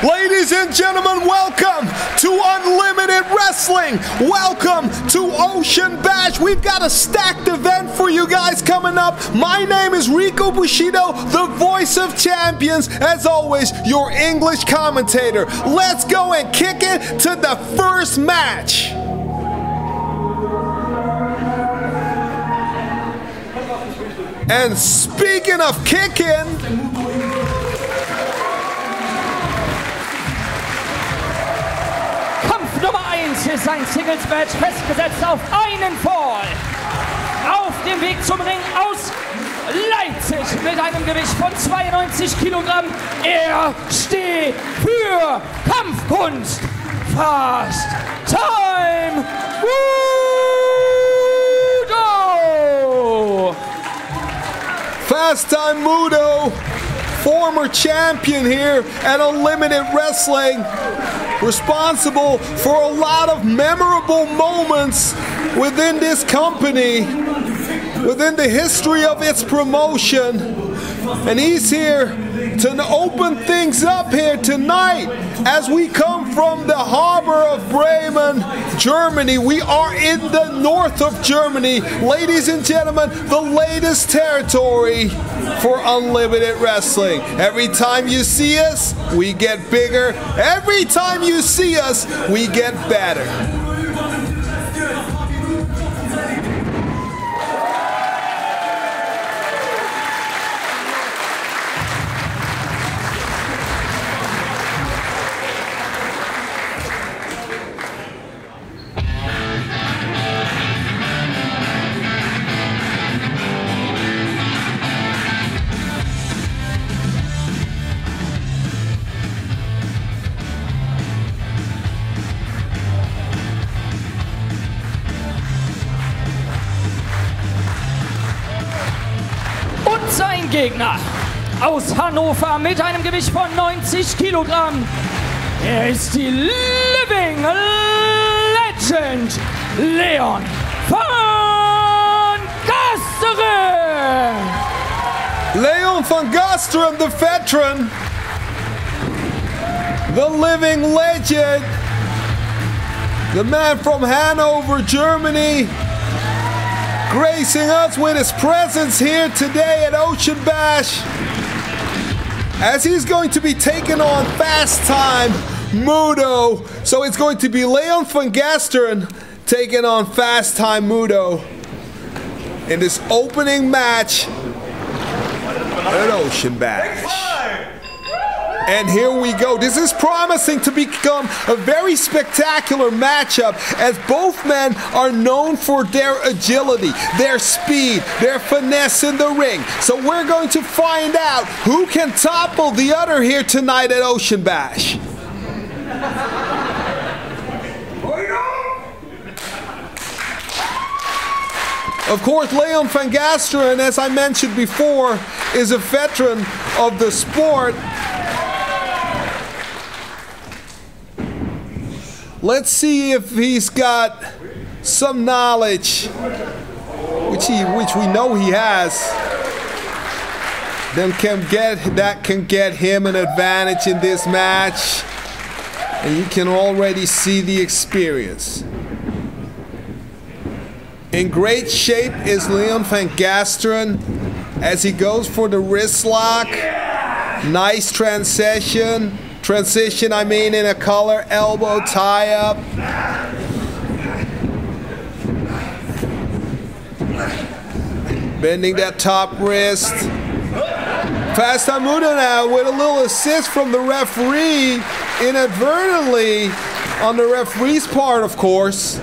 Ladies and gentlemen, welcome to Unlimited Wrestling. Welcome to Ocean Bash. We've got a stacked event for you guys coming up. My name is Rico Bushido, the voice of champions. As always, your English commentator. Let's go and kick it to the first match. And speaking of kicking, Nummer 1 ist ein Singles-Match, festgesetzt auf einen Fall. Auf dem Weg zum Ring aus Leipzig mit einem Gewicht von 92 Kilogramm. Er steht für Kampfkunst. Fast Time Moodo! Fast Time Moodo, former champion here at Unlimited Wrestling. Responsible for a lot of memorable moments within this company, within the history of its promotion. And he's here to open things up here tonight as we come from the harbor of Bremen, Germany. We are in the north of Germany. Ladies and gentlemen, the latest territory for Unlimited Wrestling. Every time you see us, we get bigger. Every time you see us, we get better. Sein Gegner aus Hannover mit einem Gewicht von 90 Kilogramm. Er ist die Living Legend Leon van Gasteren. Leon van Gasteren, the veteran, the living legend, the man from Hanover, Germany, gracing us with his presence here today at Ocean Bash, as he's going to be taking on Fast Time Moodo. So it's going to be Leon van Gasteren taking on Fast Time Moodo in this opening match at Ocean Bash. And here we go. This is promising to become a very spectacular matchup, as both men are known for their agility, their speed, their finesse in the ring. So we're going to find out who can topple the other here tonight at Ocean Bash. Of course, Leon van Gasteren, as I mentioned before, is a veteran of the sport. Let's see if he's got some knowledge, which we know he has, that can get him an advantage in this match. And you can already see the experience. In great shape is Leon van Gasteren as he goes for the wrist lock. Nice transition. I mean, in a collar elbow tie-up. Bending that top wrist. Fast Time Moodo now with a little assist from the referee, inadvertently on the referee's part, of course.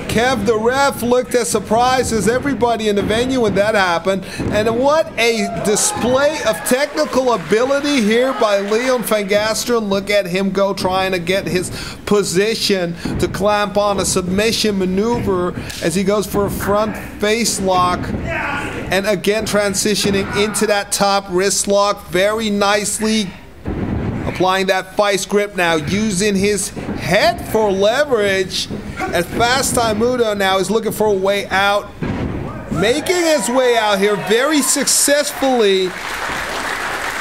Kev, the ref, looked as surprised as everybody in the venue when that happened. And what a display of technical ability here by Leon van Gasteren. Look at him go, trying to get his position to clamp on a submission maneuver as he goes for a front face lock. And again, transitioning into that top wrist lock very nicely. Applying that vice grip now, using his head for leverage. As Fast Time Moodo now is looking for a way out. Making his way out here very successfully.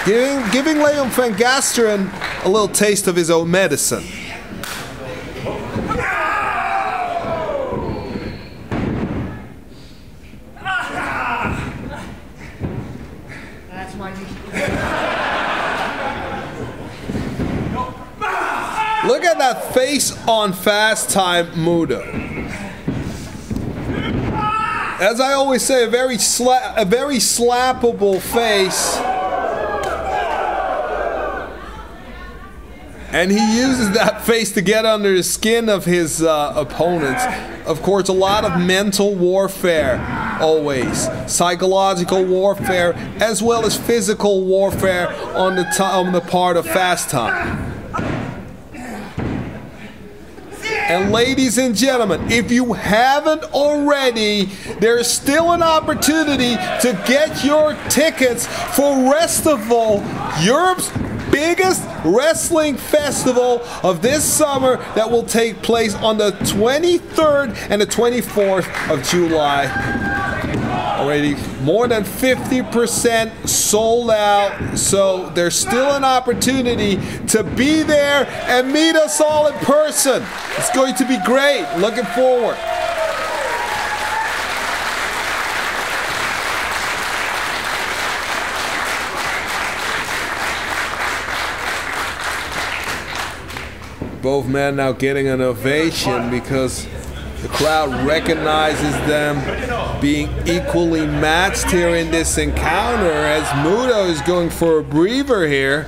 Giving Leon van Gasteren a little taste of his own medicine. Look at that face on fast time Moodo. As I always say, a very slappable face. And he uses that face to get under the skin of his opponents. Of course, a lot of mental warfare, always. Psychological warfare, as well as physical warfare on the part of fast time. And ladies and gentlemen, if you haven't already, there's still an opportunity to get your tickets for Festival, Europe's biggest wrestling festival of this summer that will take place on the 23rd and the 24th of July. Already more than 50% sold out, so there's still an opportunity to be there and meet us all in person. It's going to be great. Looking forward. Both men now getting an ovation because the crowd recognizes them being equally matched here in this encounter as Moodo is going for a breather here.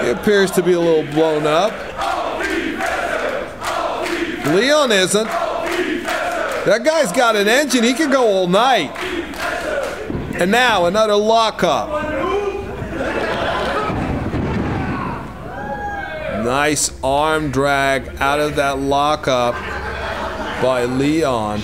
He appears to be a little blown up. Leon isn't. That guy's got an engine. He can go all night. And now another lockup. Nice arm drag out of that lockup by Leon.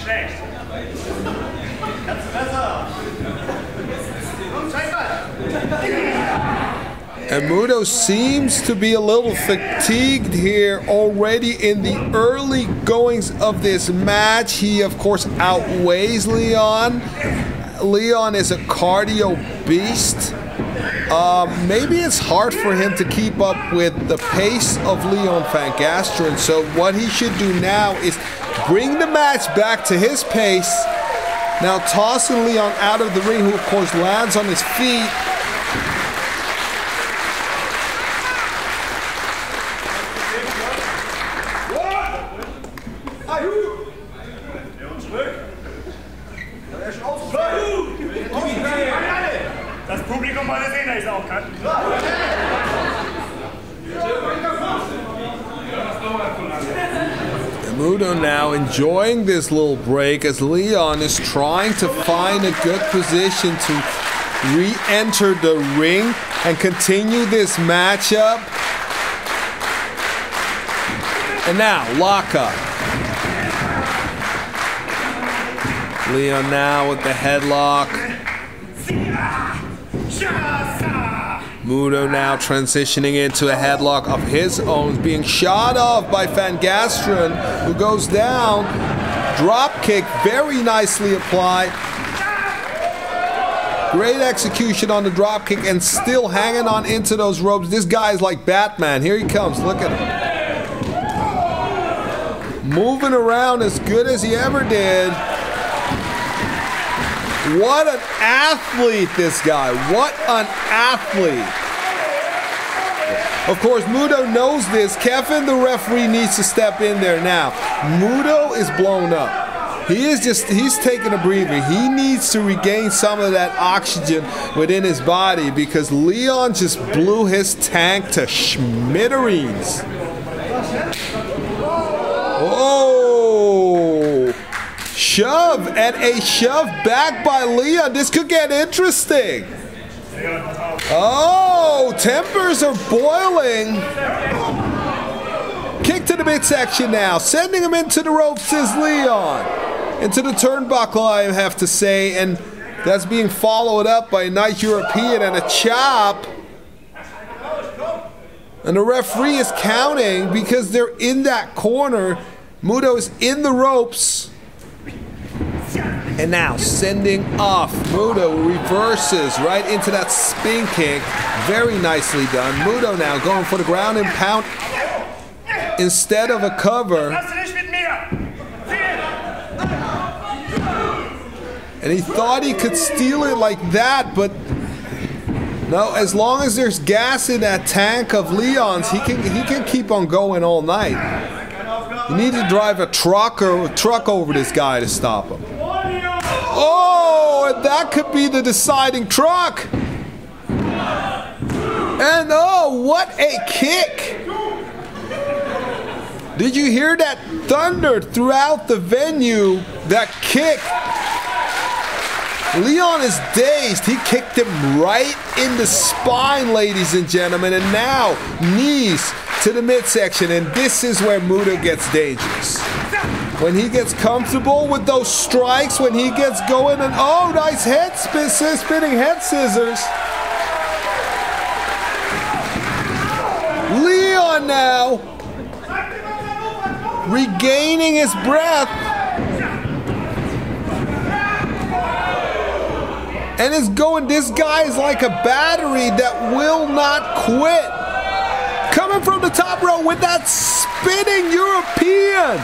And Moodo seems to be a little fatigued here already in the early goings of this match. He, of course, outweighs Leon. Leon is a cardio beast. Maybe it's hard for him to keep up with the pace of Leon van Gasteren. So what he should do now is bring the match back to his pace. Now tossing Leon out of the ring, who of course lands on his feet. Moodo now enjoying this little break as Leon is trying to find a good position to re-enter the ring and continue this matchup. And now, lockup. Leon now with the headlock. Moodo now transitioning into a headlock of his own, being shot off by Van Gasteren, who goes down. Drop kick, very nicely applied. Great execution on the drop kick and still hanging on into those ropes. This guy is like Batman. Here he comes. Look at him. Moving around as good as he ever did. What an athlete, this guy. What an athlete. Of course, Moodo knows this. Kevin, the referee, needs to step in there now. Moodo is blown up. He's taking a breather. He needs to regain some of that oxygen within his body because Leon just blew his tank to smithereens. Oh! Shove, and a shove back by Leon. This could get interesting. Oh, tempers are boiling. Kick to the midsection now. Sending him into the ropes is Leon. Into the turnbuckle, I have to say. And that's being followed up by a nice European and a chop. And the referee is counting because they're in that corner. Moodo is in the ropes. And now sending off. Moodo reverses right into that spin kick. Very nicely done. Moodo now going for the ground and pound instead of a cover. And he thought he could steal it like that, but no, as long as there's gas in that tank of Leon's, he can keep on going all night. You need to drive a truck over this guy to stop him. Oh, and that could be the deciding truck. And oh, what a kick. Did you hear that thunder throughout the venue? That kick. Leon is dazed. He kicked him right in the spine, ladies and gentlemen. And now, knees to the midsection. And this is where Moodo gets dangerous. When he gets comfortable with those strikes, when he gets going, and oh, nice spinning head scissors. Leon now regaining his breath. And it's going, this guy is like a battery that will not quit. Coming from the top row with that spinning European.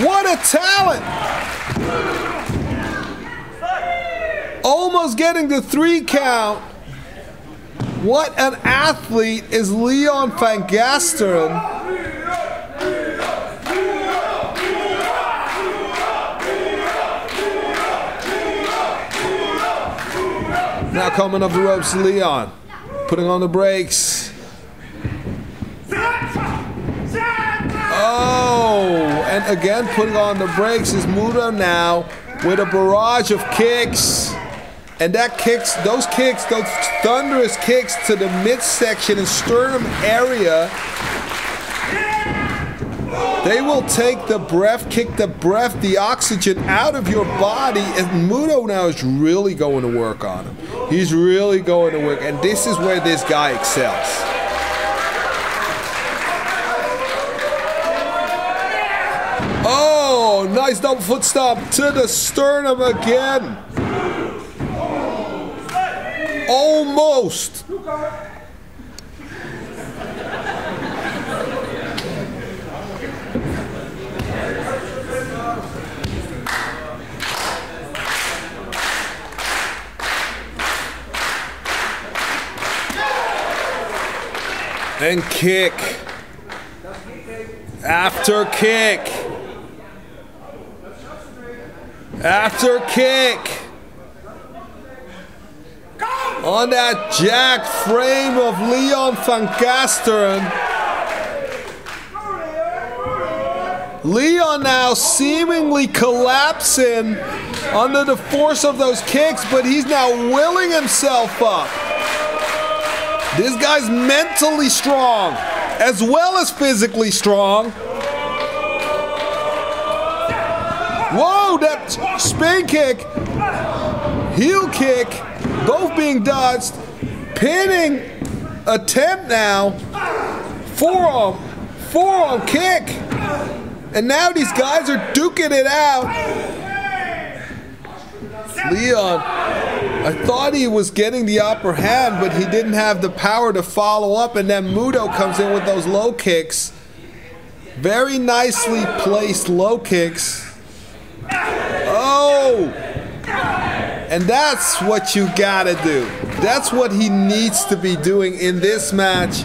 What a talent. Almost getting the 3 count. What an athlete is Leon van Gasteren. Now coming up the ropes, Leon, putting on the brakes. Oh, and again putting on the brakes is Moodo now with a barrage of kicks. And that kicks, those thunderous kicks to the midsection and sternum area, they will take the breath, kick the breath, the oxygen out of your body. And Moodo now is really going to work on him. He's really going to work. And this is where this guy excels. Oh, nice double foot stomp to the sternum again. Almost. And kick. After kick. After kick. On that jacked frame of Leon van Gasteren. Leon now seemingly collapsing under the force of those kicks, but he's now willing himself up. This guy's mentally strong, as well as physically strong. Whoa, that spin kick, heel kick, both being dodged. Pinning attempt now. Forearm kick. And now these guys are duking it out. Leon, I thought he was getting the upper hand, but he didn't have the power to follow up. And then Moodo comes in with those low kicks. Very nicely placed low kicks. Oh! And that's what you gotta do. That's what he needs to be doing in this match.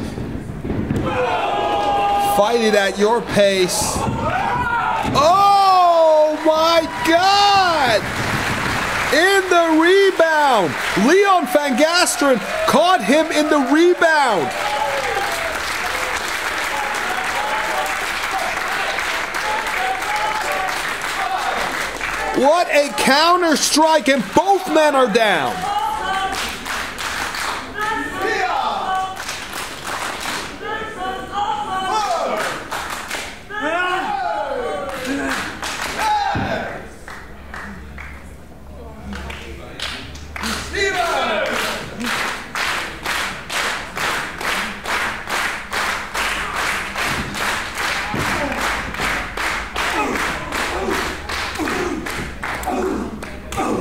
Fight it at your pace. Oh my God! In the rebound. Leon van Gasteren caught him in the rebound. What a counter strike, and both men are down.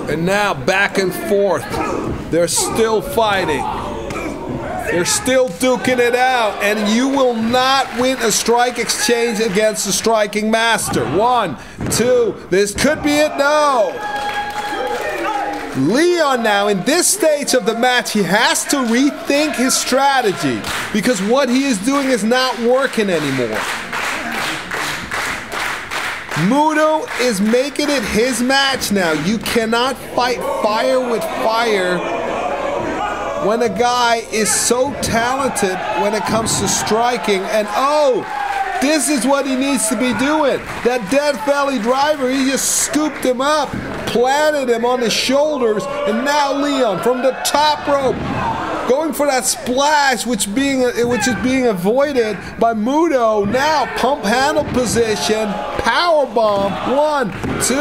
And now back and forth. They're still fighting. They're still duking it out, and you will not win a strike exchange against a striking master. 1, 2, this could be it, no. Leon now, in this stage of the match, he has to rethink his strategy because what he is doing is not working anymore. Moodo is making it his match now. You cannot fight fire with fire when a guy is so talented when it comes to striking. And oh, this is what he needs to be doing. That death valley driver, he just scooped him up, planted him on his shoulders, and now Leon from the top rope going for that splash, which is being avoided by Moodo. Now pump handle position, power bomb, 1, 2,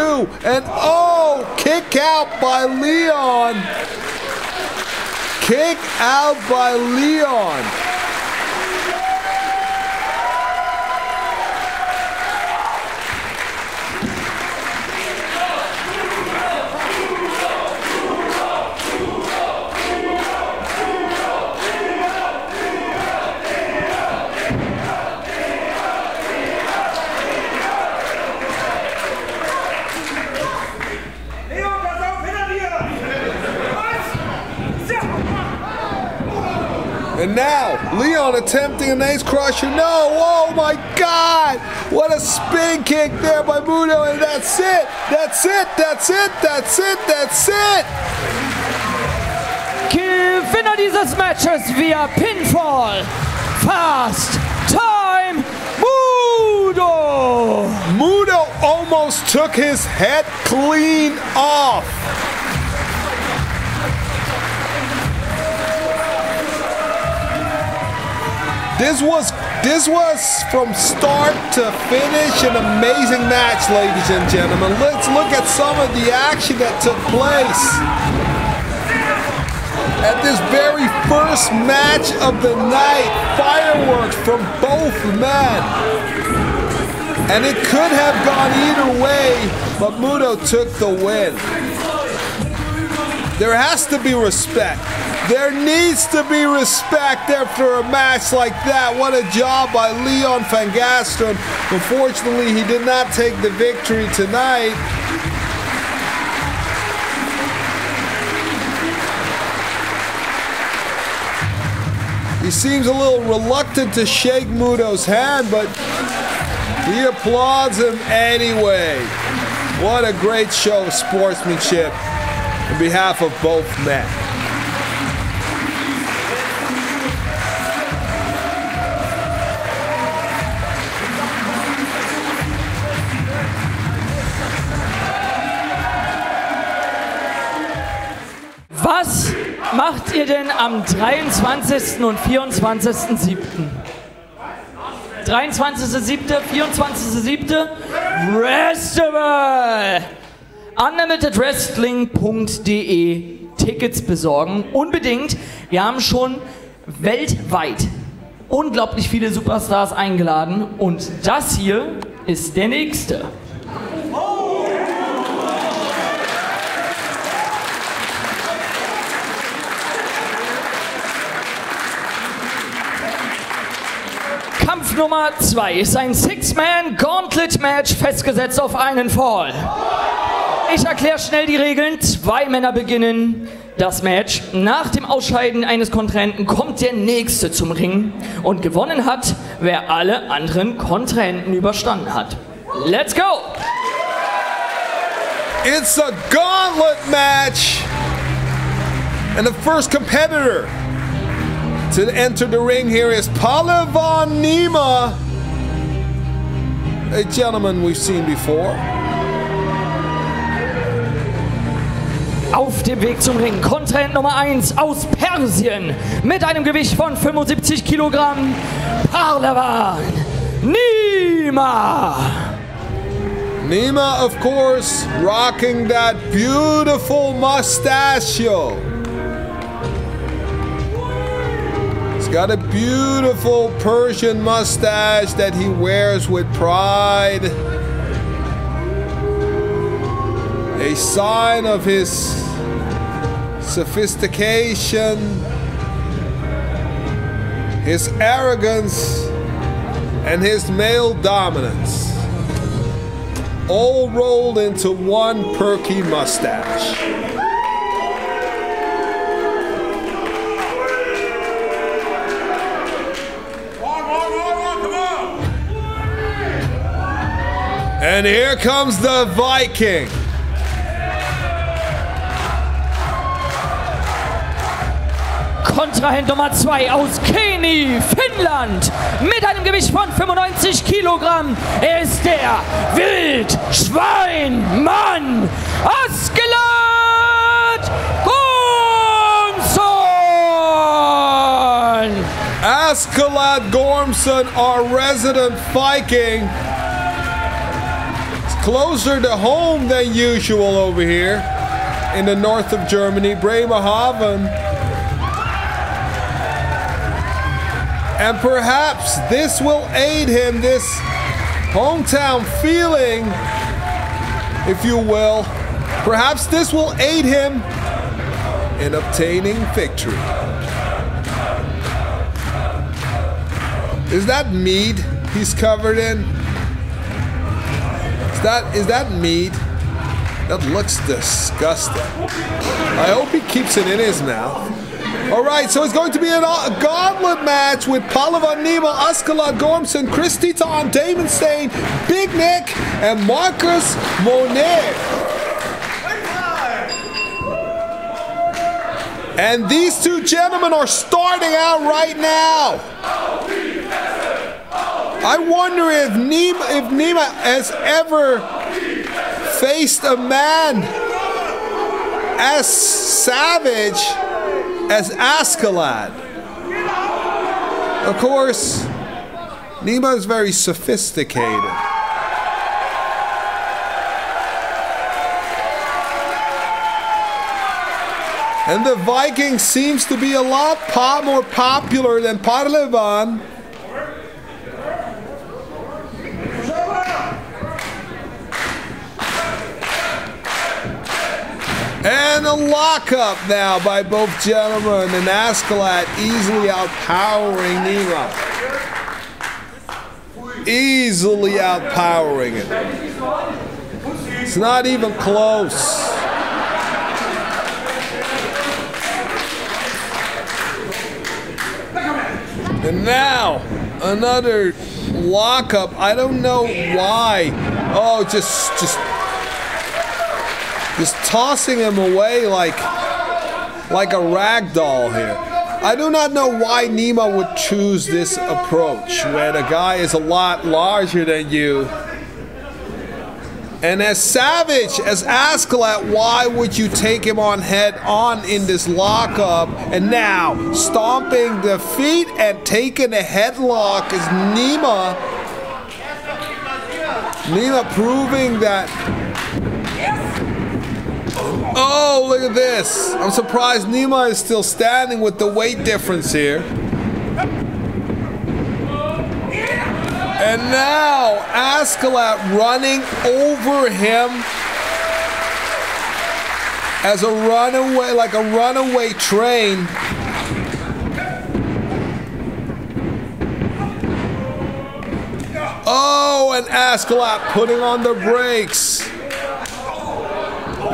and oh, kick out by Leon. Kick out by Leon. And now, Leon attempting an ace crusher. No, oh my God! What a spin kick there by Moodo, and that's it! That's it! That's it! That's it! That's it! Gewinner dieses Matches via Pinfall. Fast Time Moodo! Moodo almost took his head clean off. This was from start to finish an amazing match, ladies and gentlemen. Let's look at some of the action that took place at this very first match of the night. Fireworks from both men. And it could have gone either way, but Moodo took the win. There has to be respect. There needs to be respect after a match like that. What a job by Leon van Gasteren. Unfortunately, he did not take the victory tonight. He seems a little reluctant to shake Moodo's hand, but he applauds him anyway. What a great show of sportsmanship on behalf of both men. Was macht ihr denn am 23. und 24.07.? 23.07., 24.07. Festival! Unlimitedwrestling.de Tickets besorgen. Unbedingt. Wir haben schon weltweit unglaublich viele Superstars eingeladen. Und das hier ist der nächste. Kampf Nummer 2 ist ein Six-Man-Gauntlet-Match, festgesetzt auf einen Fall. Ich erkläre schnell die Regeln. 2 Männer beginnen das Match. Nach dem Ausscheiden eines Kontrahenten kommt der Nächste zum Ring. Und gewonnen hat, wer alle anderen Kontrahenten überstanden hat. Let's go! It's a gauntlet match! And the first competitor to enter the ring here is Pahlevan Nima, a gentleman we've seen before. Auf dem Weg zum Ring, Kontrahent Nummer 1 aus Persien mit einem Gewicht von 75 Kilogramm, Pahlevan Nima. Nima, of course, rocking that beautiful mustachio. He's got a beautiful Persian mustache that he wears with pride. A sign of his sophistication, his arrogance, and his male dominance, all rolled into one perky mustache. And here comes the Viking. Kontrahent Nummer 2 aus Keni, Finnland, mit einem Gewicht von 95 Kilogramm. Er ist der Wildschweinmann Askeladd Gormsson. Askeladd Gormsson, our resident Viking. It's closer to home than usual over here in the north of Germany, Bremerhaven. And perhaps this will aid him, this hometown feeling, if you will. Perhaps this will aid him in obtaining victory. Is that mead he's covered in? Is that mead? That looks disgusting. I hope he keeps it in his mouth. All right, so it's going to be a gauntlet match with Pahlevan, Nima, Askeladd, Gormsson, Chris Teton, Damon Stain, Big Nick, and Marcus Monere. And these two gentlemen are starting out right now. I wonder if Nima has ever faced a man as savage as Askeladd. Of course, Nima is very sophisticated. And the Viking seems to be a lot more popular than Pahlevan. And a lockup now by both gentlemen, and Askeladd easily outpowering Nima. Easily outpowering it. It's not even close. And now, another lockup. I don't know why. Oh, just tossing him away like a rag doll here. I do not know why Nima would choose this approach where the guy is a lot larger than you. And as savage as Askeladd, why would you take him on head on in this lockup? And now, stomping the feet and taking a headlock is Nima. Nima proving that... Oh, look at this. I'm surprised Nima is still standing with the weight difference here. And now Askeladd running over him as a runaway, like a runaway train. Oh, and Askeladd putting on the brakes.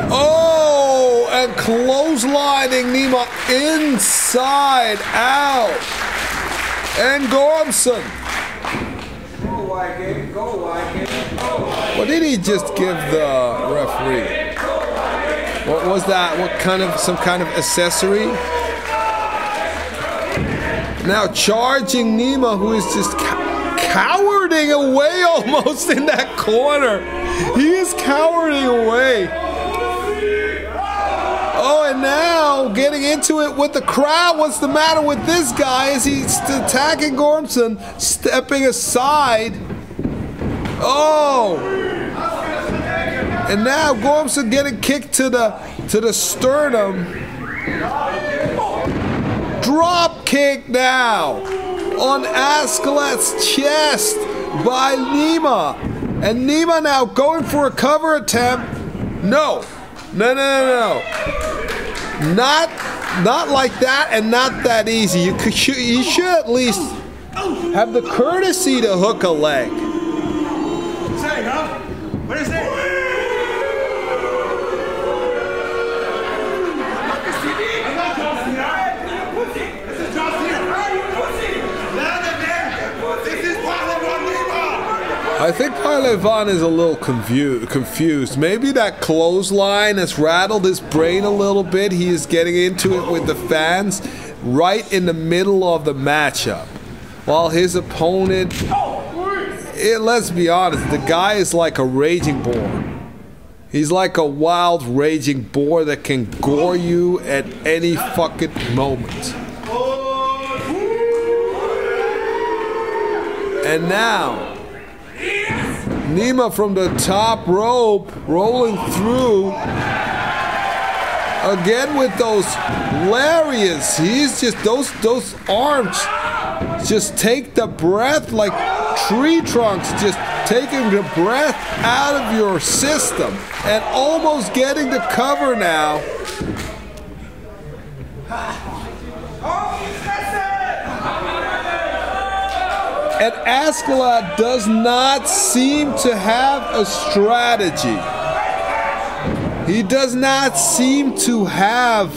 Oh, and clotheslining Nima inside out. And Gormsson. What did he just give the referee? What was that? What kind of, some kind of accessory? Now charging Nima, who is just cowarding away almost in that corner. He is cowarding away. Oh, and now getting into it with the crowd. What's the matter with this guy? Is he attacking Gormsson, stepping aside? Oh! And now Gormsson getting kicked to the sternum. Drop kick now on Askeladd's chest by Nima. And Nima now going for a cover attempt. No. No, no, no, no. Not like that, and not that easy. You should at least have the courtesy to hook a leg. Say, huh? What is it? I think Pahlevan is a little confused. Maybe that clothesline has rattled his brain a little bit. He is getting into it with the fans right in the middle of the matchup. While his opponent, let's be honest, the guy is like a raging boar. He's like a wild raging boar that can gore you at any fucking moment. And now, Nima from the top rope, rolling through. Again with those lariats. He's just, those arms just take the breath like tree trunks, just taking the breath out of your system. And almost getting the cover now. And Askeladd does not seem to have a strategy. He does not seem to have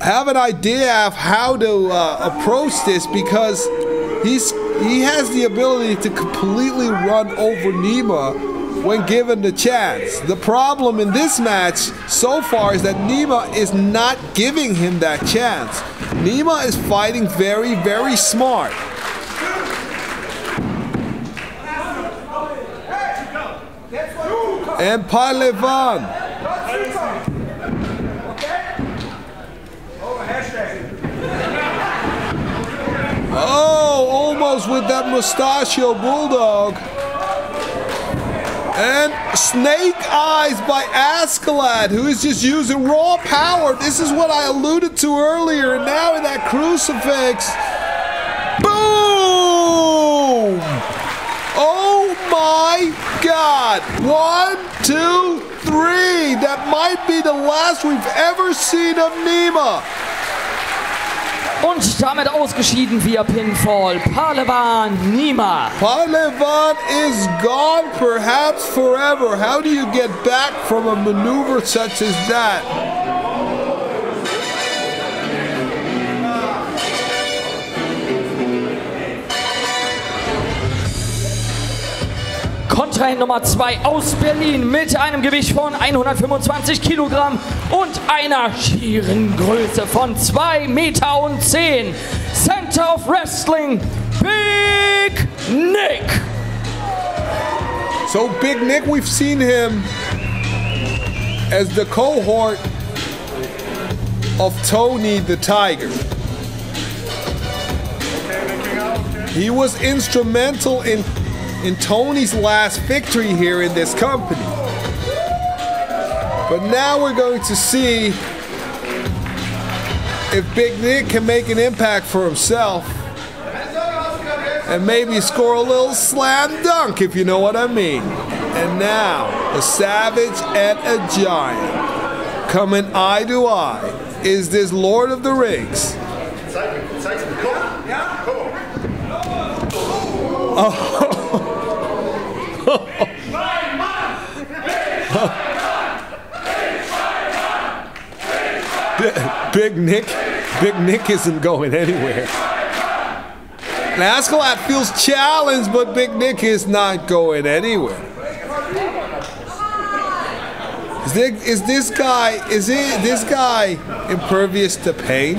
an idea of how to approach this, because he has the ability to completely run over Nima when given the chance. The problem in this match so far is that Nima is not giving him that chance. Nima is fighting very, very smart. And Pahlevan. Oh, almost with that mustachio bulldog. And snake eyes by Askeladd, who is just using raw power. This is what I alluded to earlier. And now in that crucifix. Boom! Oh my God. 1, 2, 3. That might be the last we've ever seen of Nima. Und damit ausgeschieden via Pinfall, Pahlevan, Nima. Pahlevan is gone, perhaps forever. How do you get back from a maneuver such as that? Kontrahent Nummer 2 aus Berlin mit einem Gewicht von 125 Kilogramm und einer schieren Größe von 2,10 Meter. Center of Wrestling, Big Nick. So Big Nick, we've seen him as the cohort of Tony the Tiger. He was instrumental in Tony's last victory here in this company. But now we're going to see if Big Nick can make an impact for himself and maybe score a little slam dunk, if you know what I mean. And now, a savage and a giant coming eye to eye. Is this Lord of the Rings? Oh. Big Nick isn't going anywhere. And Askeladd feels challenged, but Big Nick is not going anywhere. Is this guy impervious to pain?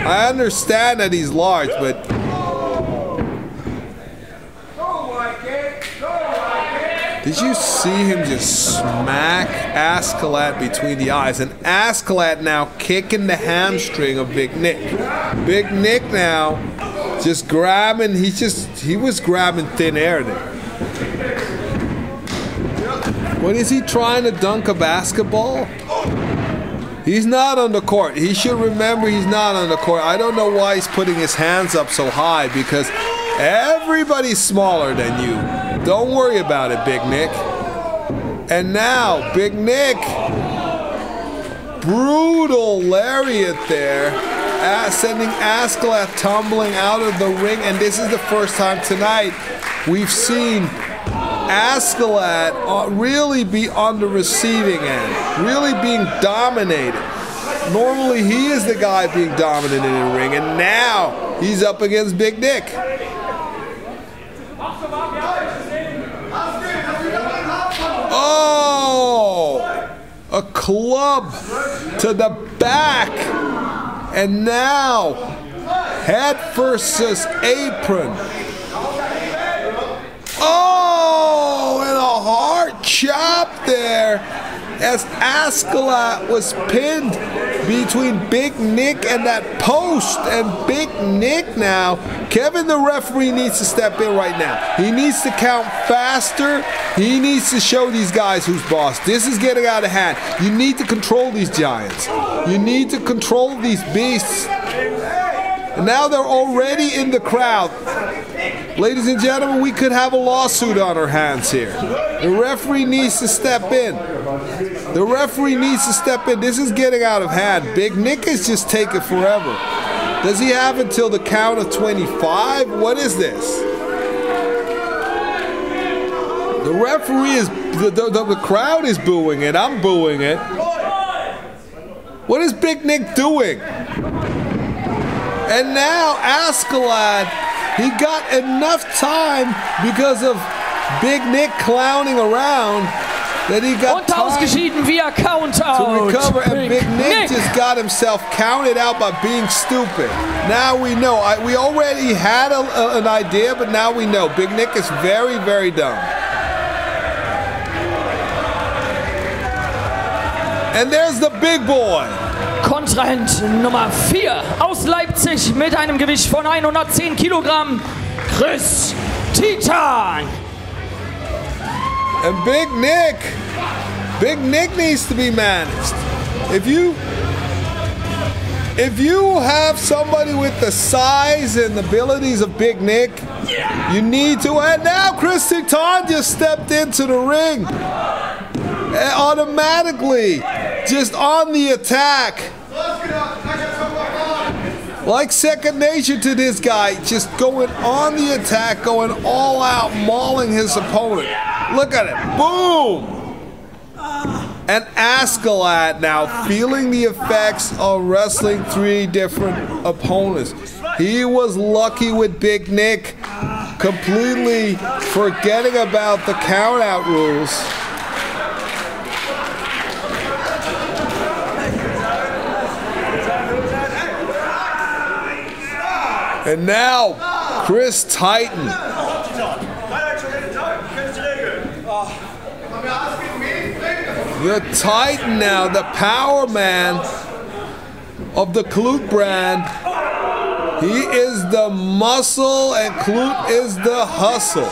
I understand that he's large, but did you see him just smack Askeladd between the eyes? And Askeladd now kicking the hamstring of Big Nick. Big Nick now just grabbing, he was grabbing thin air there. What is he trying to dunk a basketball? He's not on the court. He should remember he's not on the court. I don't know why he's putting his hands up so high, because everybody's smaller than you. Don't worry about it, Big Nick. And now, Big Nick. Brutal lariat there. Sending Askeladd tumbling out of the ring. And this is the first time tonight we've seen Askeladd really be on the receiving end. Really being dominated. Normally he is the guy being dominant in the ring. And now he's up against Big Nick. Oh! A club to the back. And now, head versus apron. Oh, and a hard chop there as Askeladd was pinned between Big Nick and that post. And Big Nick now, Kevin the referee needs to step in right now. He needs to count faster. He needs to show these guys who's boss. This is getting out of hand. You need to control these giants. You need to control these beasts. And now they're already in the crowd. Ladies and gentlemen, we could have a lawsuit on our hands here. The referee needs to step in. The referee needs to step in. This is getting out of hand. Big Nick is just taking forever. Does he have until the count of 25? What is this? The referee is, the crowd is booing it. I'm booing it. What is Big Nick doing? And now Askeladd, he got enough time because of Big Nick clowning around that he got time via count out. to recover, and Big Nick just got himself counted out by being stupid. Now we know. We already had an idea, but now we know. Big Nick is very, very dumb. And there's the big boy. Kontrahent Nummer 4 aus Leipzig mit einem Gewicht von 110 Kilogramm, Chris Titan. And Big Nick needs to be managed. If you have somebody with the size and abilities of Big Nick, you need to. And now Chris Titan just stepped into the ring. And automatically, just on the attack. Like second nature to this guy, just going on the attack, going all out, mauling his opponent. Look at it. Boom! And Askeladd now feeling the effects of wrestling 3 different opponents. He was lucky with Big Nick, completely forgetting about the count-out rules. And now, Chris Titan. The Titan now, the power man of the Kluth brand. He is the muscle and Kluth is the hustle.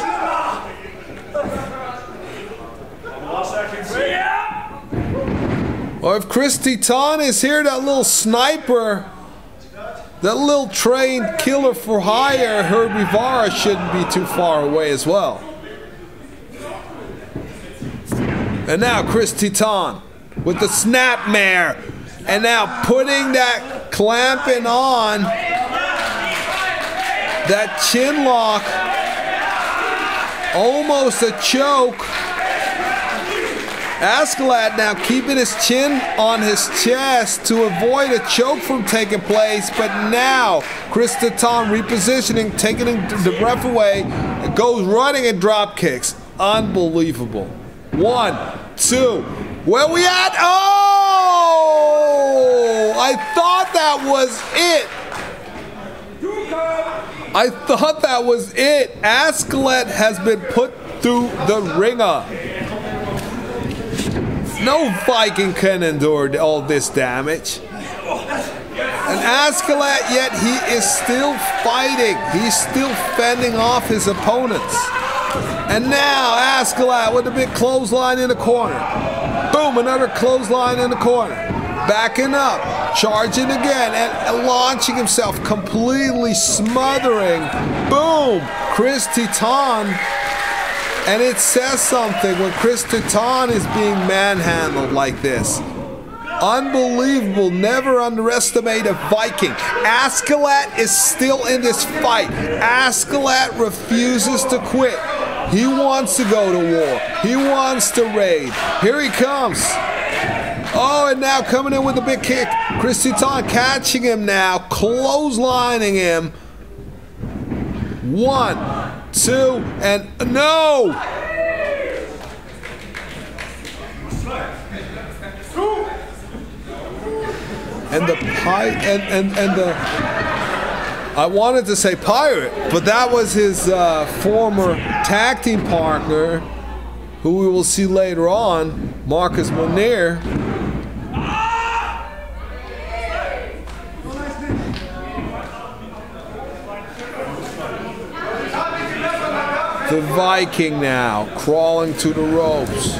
Or if Chris Titan is here, that little sniper, that little trained killer for hire, Herbie Vara, shouldn't be too far away as well. And now Chris Titan with the snapmare. And now putting that clamping on, that chin lock, almost a choke. Askeladd now keeping his chin on his chest to avoid a choke from taking place, but now Chris Titan repositioning, taking the breath away, goes running and drop kicks. Unbelievable. 1, 2, where we at? Oh! I thought that was it. I thought that was it. Askeladd has been put through the ringer. No Viking can endure all this damage. And Askeladd, yet he is still fighting. He's still fending off his opponents. And now Askeladd with a big clothesline in the corner. Boom, another clothesline in the corner. Backing up, charging again, and launching himself, completely smothering. Boom, Chris Titan And it says something when Chris Titan is being manhandled like this. Unbelievable. Never underestimate a Viking. Askeladd is still in this fight. Askeladd refuses to quit. He wants to go to war. He wants to raid. Here he comes. Oh, and now coming in with a big kick. Chris Titan catching him now. Clotheslining him. 1, 2, and no! And the I wanted to say pirate, but that was his former tag team partner, who we will see later on, Marcus Monere. The Viking now crawling to the ropes,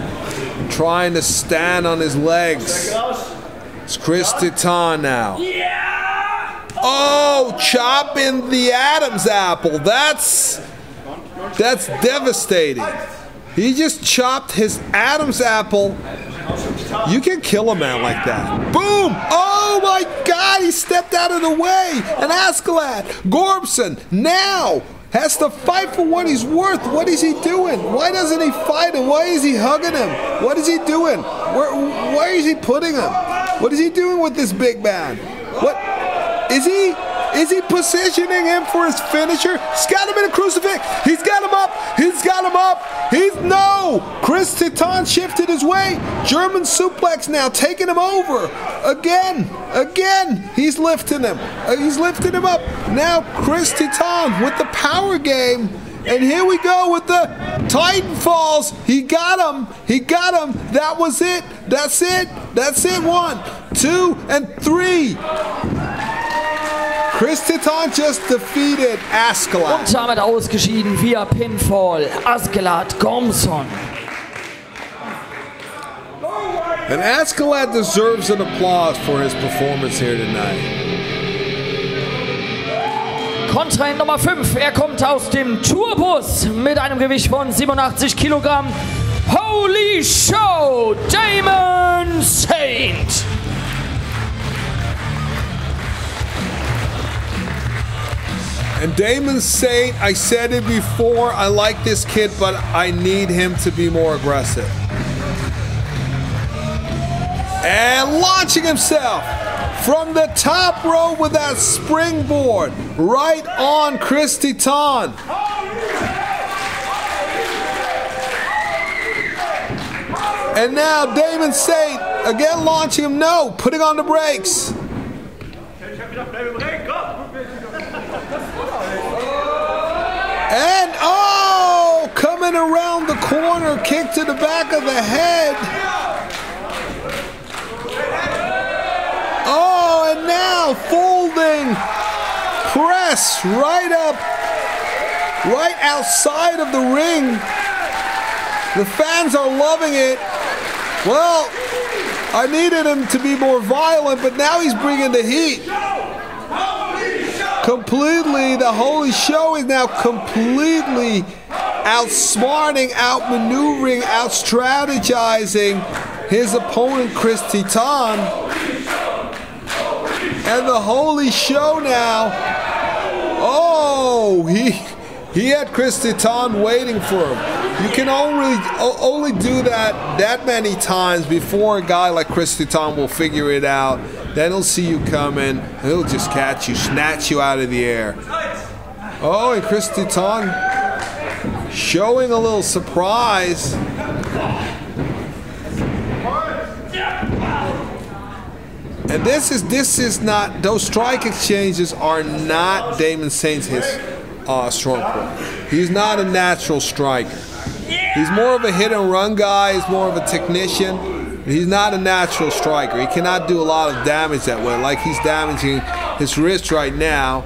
trying to stand on his legs. It's Chris Titan now. Oh, chopping the Adam's apple. That's devastating. He just chopped his Adam's apple. You can kill a man like that. Boom! Oh my God, he stepped out of the way. And Askeladd, Gormsson, now has to fight for what he's worth. What is he doing? Why doesn't he fight him? Why is he hugging him? What is he doing? Where is he putting him? What is he doing with this big man? What is he positioning him for his finisher? He's got him in a crucifix. He's got him up. He's got him up. No. Chris Titan shifted his way. German suplex now, taking him over. Again. He's lifting him. He's lifting him up. Now Chris Titan with the power game. And here we go with the Titan Falls. He got him. That was it. That's it. 1, 2, and 3. Chris Titan just defeated Askeladd. Und damit ausgeschieden via Pinfall. Askeladd, Gormsson. And Askeladd deserves an applause for his performance here tonight. Kontrahent Nummer 5, er kommt aus dem Tourbus mit einem Gewicht von 87 Kilogramm. Holy Show, Damon Saint. And Damon Saint, I said it before, I like this kid, but I need him to be more aggressive. And launching himself from the top rope with that springboard right on Chris Titan. And now Damon Saint again launching him. No, putting on the brakes. And oh, coming around the corner, kick to the back of the head. Oh, and now folding press right up, right outside of the ring. The fans are loving it. Well, I needed him to be more violent, but now he's bringing the heat. Completely, the Holy Show is now completely outsmarting, outmaneuvering, out-strategizing his opponent, Chris Titan. And the Holy Show now, oh, he had Chris Titan waiting for him. You can only do that many times before a guy like Chris Titan will figure it out. Then he'll see you coming, and he'll just catch you, snatch you out of the air. Oh, and Chris Titan showing a little surprise. And this is not, those strike exchanges are not Damon Saint's strong point. He's not a natural striker. He's more of a hit and run guy, he's more of a technician. He's not a natural striker. He cannot do a lot of damage that way, like he's damaging his wrist right now.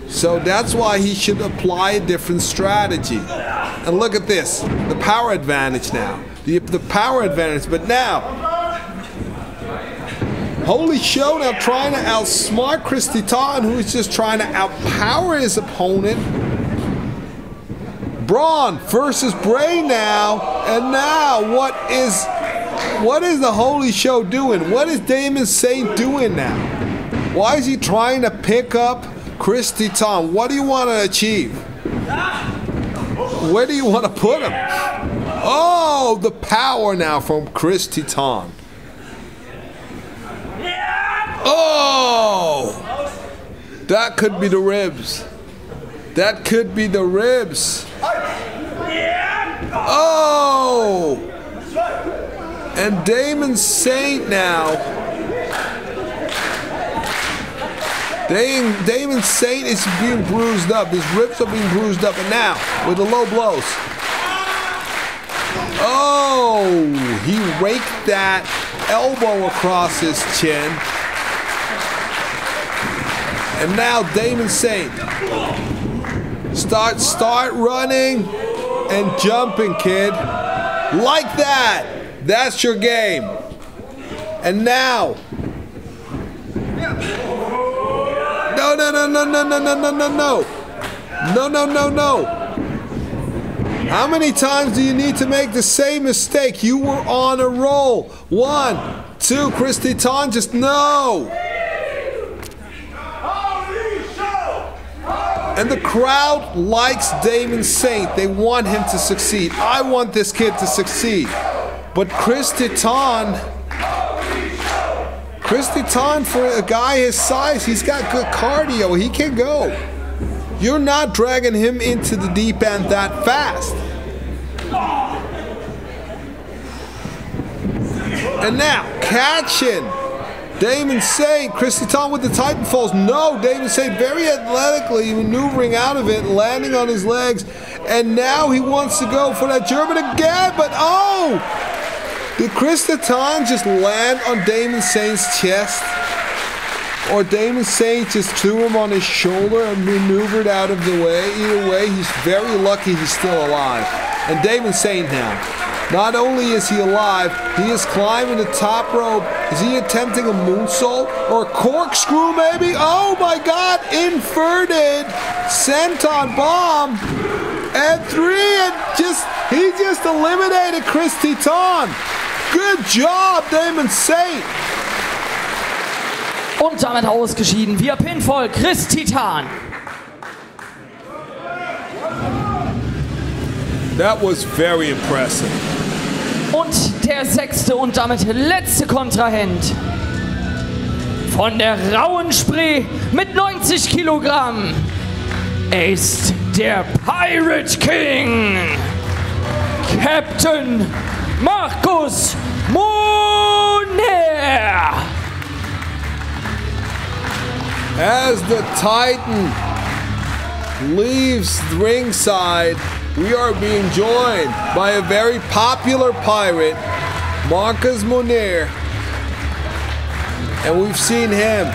So that's why he should apply a different strategy. And look at this, the power advantage now. The power advantage, but now, Holy Show now trying to outsmart Chris Titan, who is just trying to outpower his opponent. Brawn versus Bray now. And now what is the Holy Show doing? What is Damon Saint doing now? Why is he trying to pick up Chris Titan? What do you want to achieve? Where do you want to put him? Oh, the power now from Chris Titan. Oh! That could be the ribs. That could be the ribs. Oh! And Damon Saint now. Damon Saint is being bruised up. His ribs are being bruised up. And now, with the low blows. Oh! He raked that elbow across his chin. And now Damon Saint. Start running and jumping, kid. Like that. That's your game. And now. No. No. How many times do you need to make the same mistake? You were on a roll. 1, 2, Chris Titan, just no. And the crowd likes Damon Saint. They want him to succeed. I want this kid to succeed. But Chris Titan, for a guy his size, he's got good cardio. He can go. You're not dragging him into the deep end that fast. And now, catching Damon Saint, Chris Titan with the Titan falls. No, Damon Saint very athletically maneuvering out of it, landing on his legs. And now he wants to go for that German again, but oh! Did Chris Titan just land on Damon Saint's chest? Or Damon Saint just threw him on his shoulder and maneuvered out of the way? Either way, he's very lucky he's still alive. And Damon Saint now. Not only is he alive, he is climbing the top rope. Is he attempting a moonsault or a corkscrew maybe? Oh my God, inverted senton bomb. And 3, and he just eliminated Chris Titan. Good job, Damon Saint. Und damit ausgeschieden via Pinfall Chris Titan. That was very impressive. Und der 6. und damit letzte Kontrahent von der rauen Spree mit 90 Kilogramm. Er ist der Pirate King, Captain Markus Monere. As the Titan leaves ringside, we are being joined by a very popular pirate, Markus Monere. And we've seen him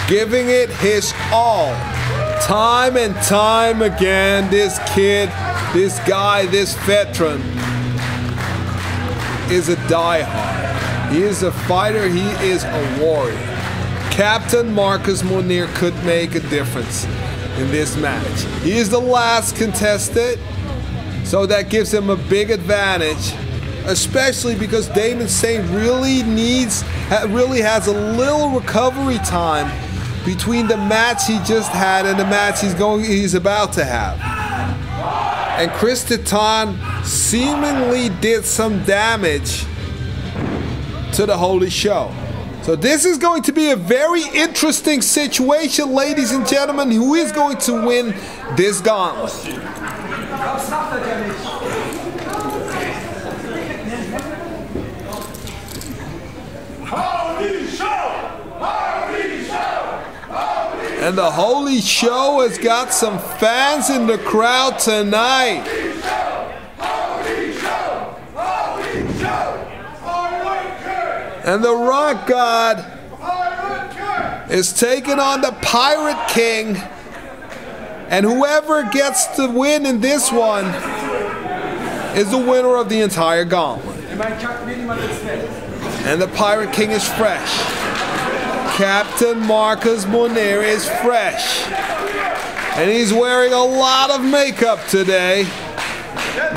giving it his all. Time and time again, this kid, this guy, this veteran is a diehard. He is a fighter, he is a warrior. Captain Markus Monere could make a difference in this match. He is the last contestant, so that gives him a big advantage, especially because Damon Saint really has a little recovery time between the match he just had and the match he's about to have. And Chris Titan seemingly did some damage to the Holy Show. So this is going to be a very interesting situation, ladies and gentlemen. Who is going to win this gauntlet? And the Holy Show has got some fans in the crowd tonight. And the Rock God is taking on the Pirate King. And whoever gets the win in this one is the winner of the entire gauntlet. And the Pirate King is fresh. Captain Markus Monere is fresh. And he's wearing a lot of makeup today.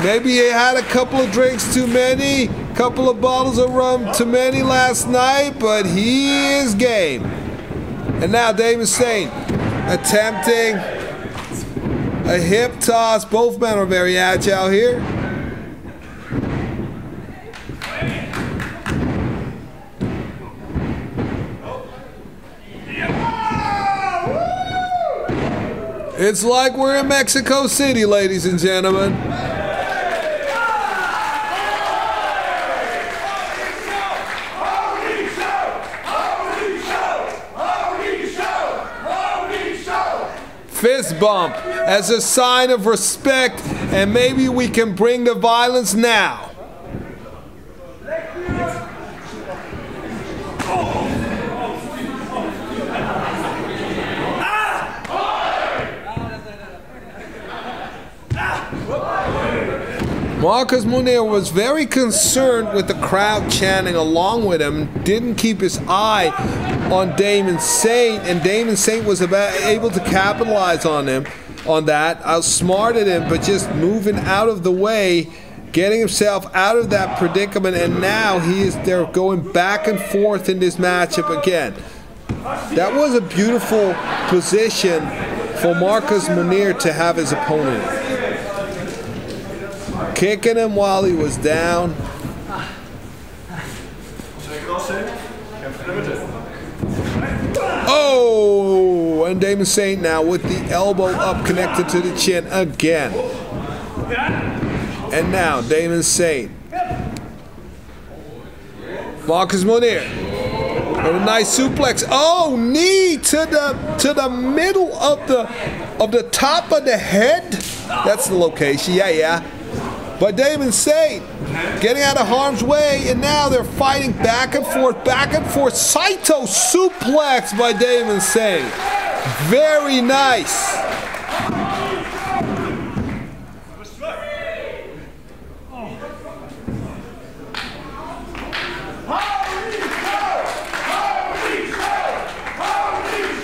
Maybe he had a couple of drinks too many, couple of bottles of rum too many last night, but he is game. And now Damon Saint attempting a hip toss. Both men are very agile here. It's like we're in Mexico City, ladies and gentlemen. Fist bump as a sign of respect, and maybe we can bring the violence now. Marcus Monere was very concerned with the crowd chanting along with him, didn't keep his eye on Damon Saint, and Damon Saint was able to capitalize on that, outsmarted him, but just moving out of the way, getting himself out of that predicament, and now they're going back and forth in this matchup again. That was a beautiful position for Marcus Monere to have his opponent in. Kicking him while he was down. Oh, and Damon Saint now with the elbow up connected to the chin again. And now Damon Saint. Marcus Monere with a nice suplex. Oh, knee to the middle of the top of the head. That's the location. Yeah. But Damon Saint getting out of harm's way, and now they're fighting back and forth. Saito suplex by Damon Saint. Very nice.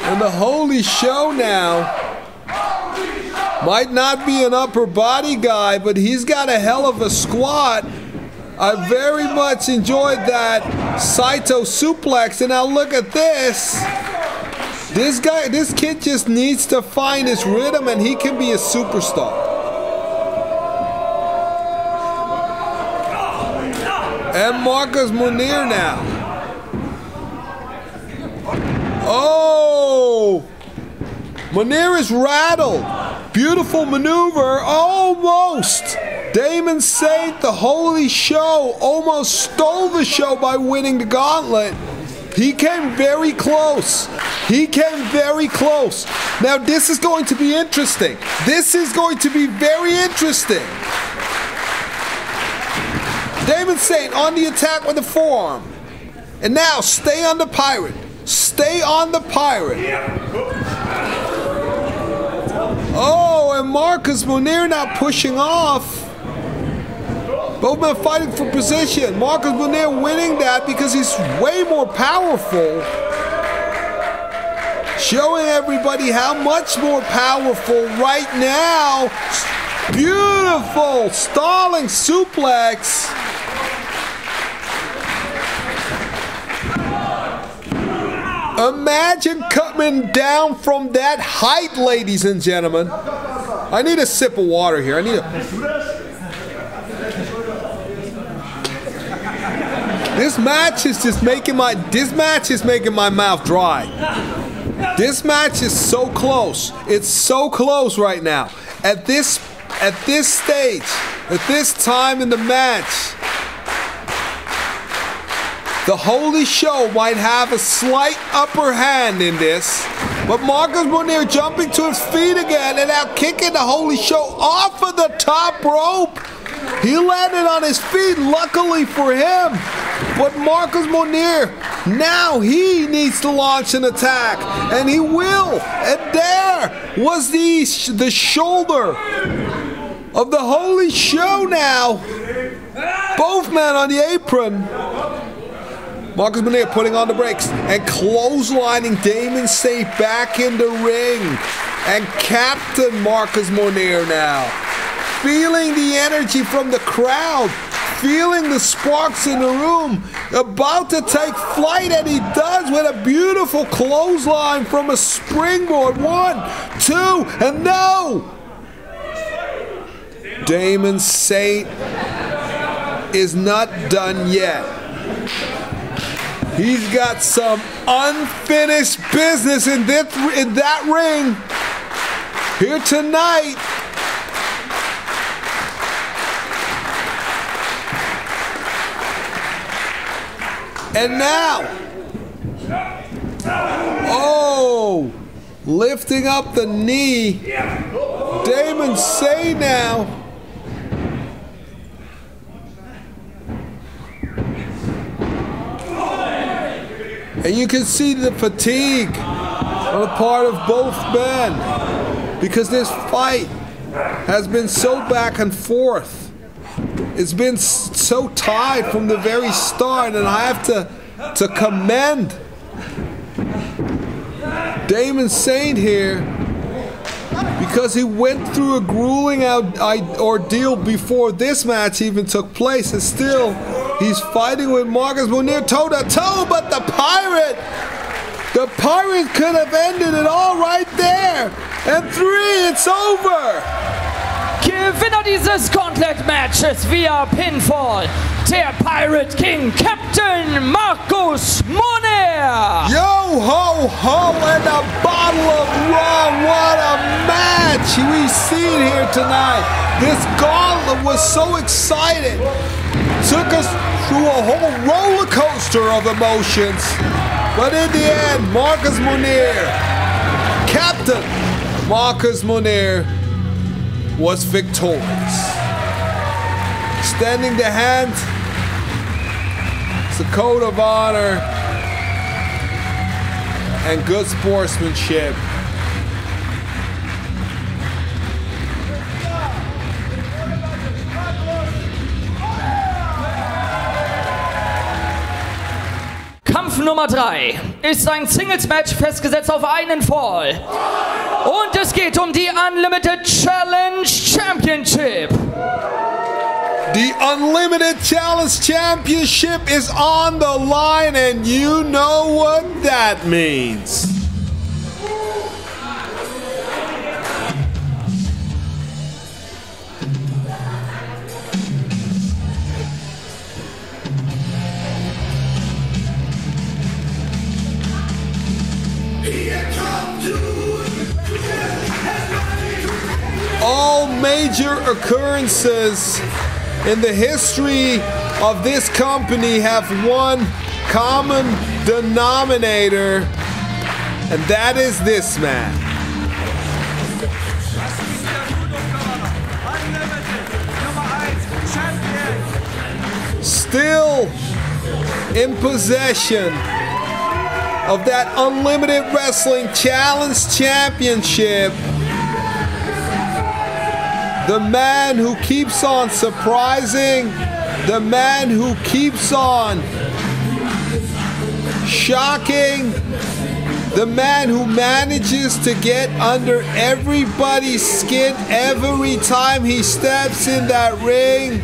And the Holy Show now might not be an upper body guy, but he's got a hell of a squat. I very much enjoyed that Saito suplex. And now look at this. This kid just needs to find his rhythm, and he can be a superstar. And Marcus Monere now. Oh! Monere is rattled. Beautiful maneuver, almost. Damon Saint, the Holy Show, almost stole the show by winning the Gauntlet. He came very close. Now this is going to be interesting. This is going to be very interesting. Damon Saint on the attack with the forearm. And now stay on the pirate. Oh, and Marcus Monere now pushing off. Both men fighting for position. Marcus Monere winning that because he's way more powerful. Showing everybody how much more powerful right now. Beautiful stalling suplex. Imagine coming down from that height, ladies and gentlemen. I need a sip of water here. This match is making my mouth dry. This match is so close. It's so close right now. At this stage, at this time in the match, the Holy Show might have a slight upper hand in this, but Marcus Monere jumping to his feet again and now kicking the Holy Show off of the top rope. He landed on his feet, luckily for him. But Marcus Monere, now he needs to launch an attack, and he will. And there was the shoulder of the Holy Show now. Both men on the apron. Marcus Monere putting on the brakes and clotheslining Damon Saint back in the ring. And Captain Marcus Monere now. feeling the energy from the crowd, feeling the sparks in the room, about to take flight, and he does with a beautiful clothesline from a springboard. 1, 2, and no! Damon Saint is not done yet. He's got some unfinished business in that ring here tonight. And now, lifting up the knee, Damon Saint now. And you can see the fatigue on the part of both men, because this fight has been so back and forth. It's been so tied from the very start, and I have to commend Damon Saint here, because he went through a grueling ordeal before this match even took place, and still he's fighting with Marcus Monere toe-to-toe, but the Pirate could have ended it all right there. And 3, it's over. Gewinner dieses Gauntlet-Matches via Pinfall, der Pirate King, Captain Marcus Monere. Yo ho ho, and a bottle of rum. What a match we see here tonight. This gauntlet was so exciting. Took us through a whole roller coaster of emotions. But in the end, Marcus Monere, Captain Marcus Monere, was victorious. Extending the hand, it's a code of honor and good sportsmanship. Kampf Nummer 3 ist ein Singles-Match festgesetzt auf einen Fall. Und es geht um die Unlimited Challenge Championship. The Unlimited Challenge Championship is on the line, and you know what that means. All major occurrences in the history of this company have one common denominator, and that is this man. Still in possession of that Unlimited Wrestling Challenge Championship, the man who keeps on surprising, the man who keeps on shocking, the man who manages to get under everybody's skin every time he steps in that ring,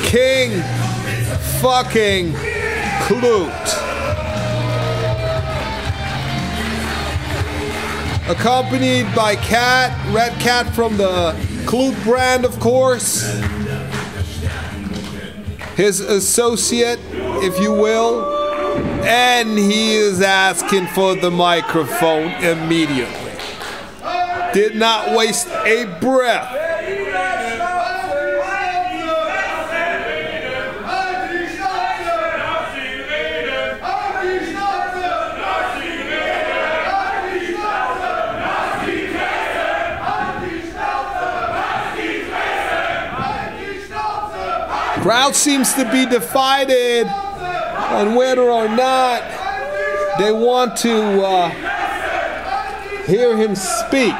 King fucking Kluth. Accompanied by Cat, Red Cat from the Kluth brand, of course. His associate, if you will. And he is asking for the microphone immediately. Did not waste a breath. Crowd seems to be divided on whether or not they want to hear him speak.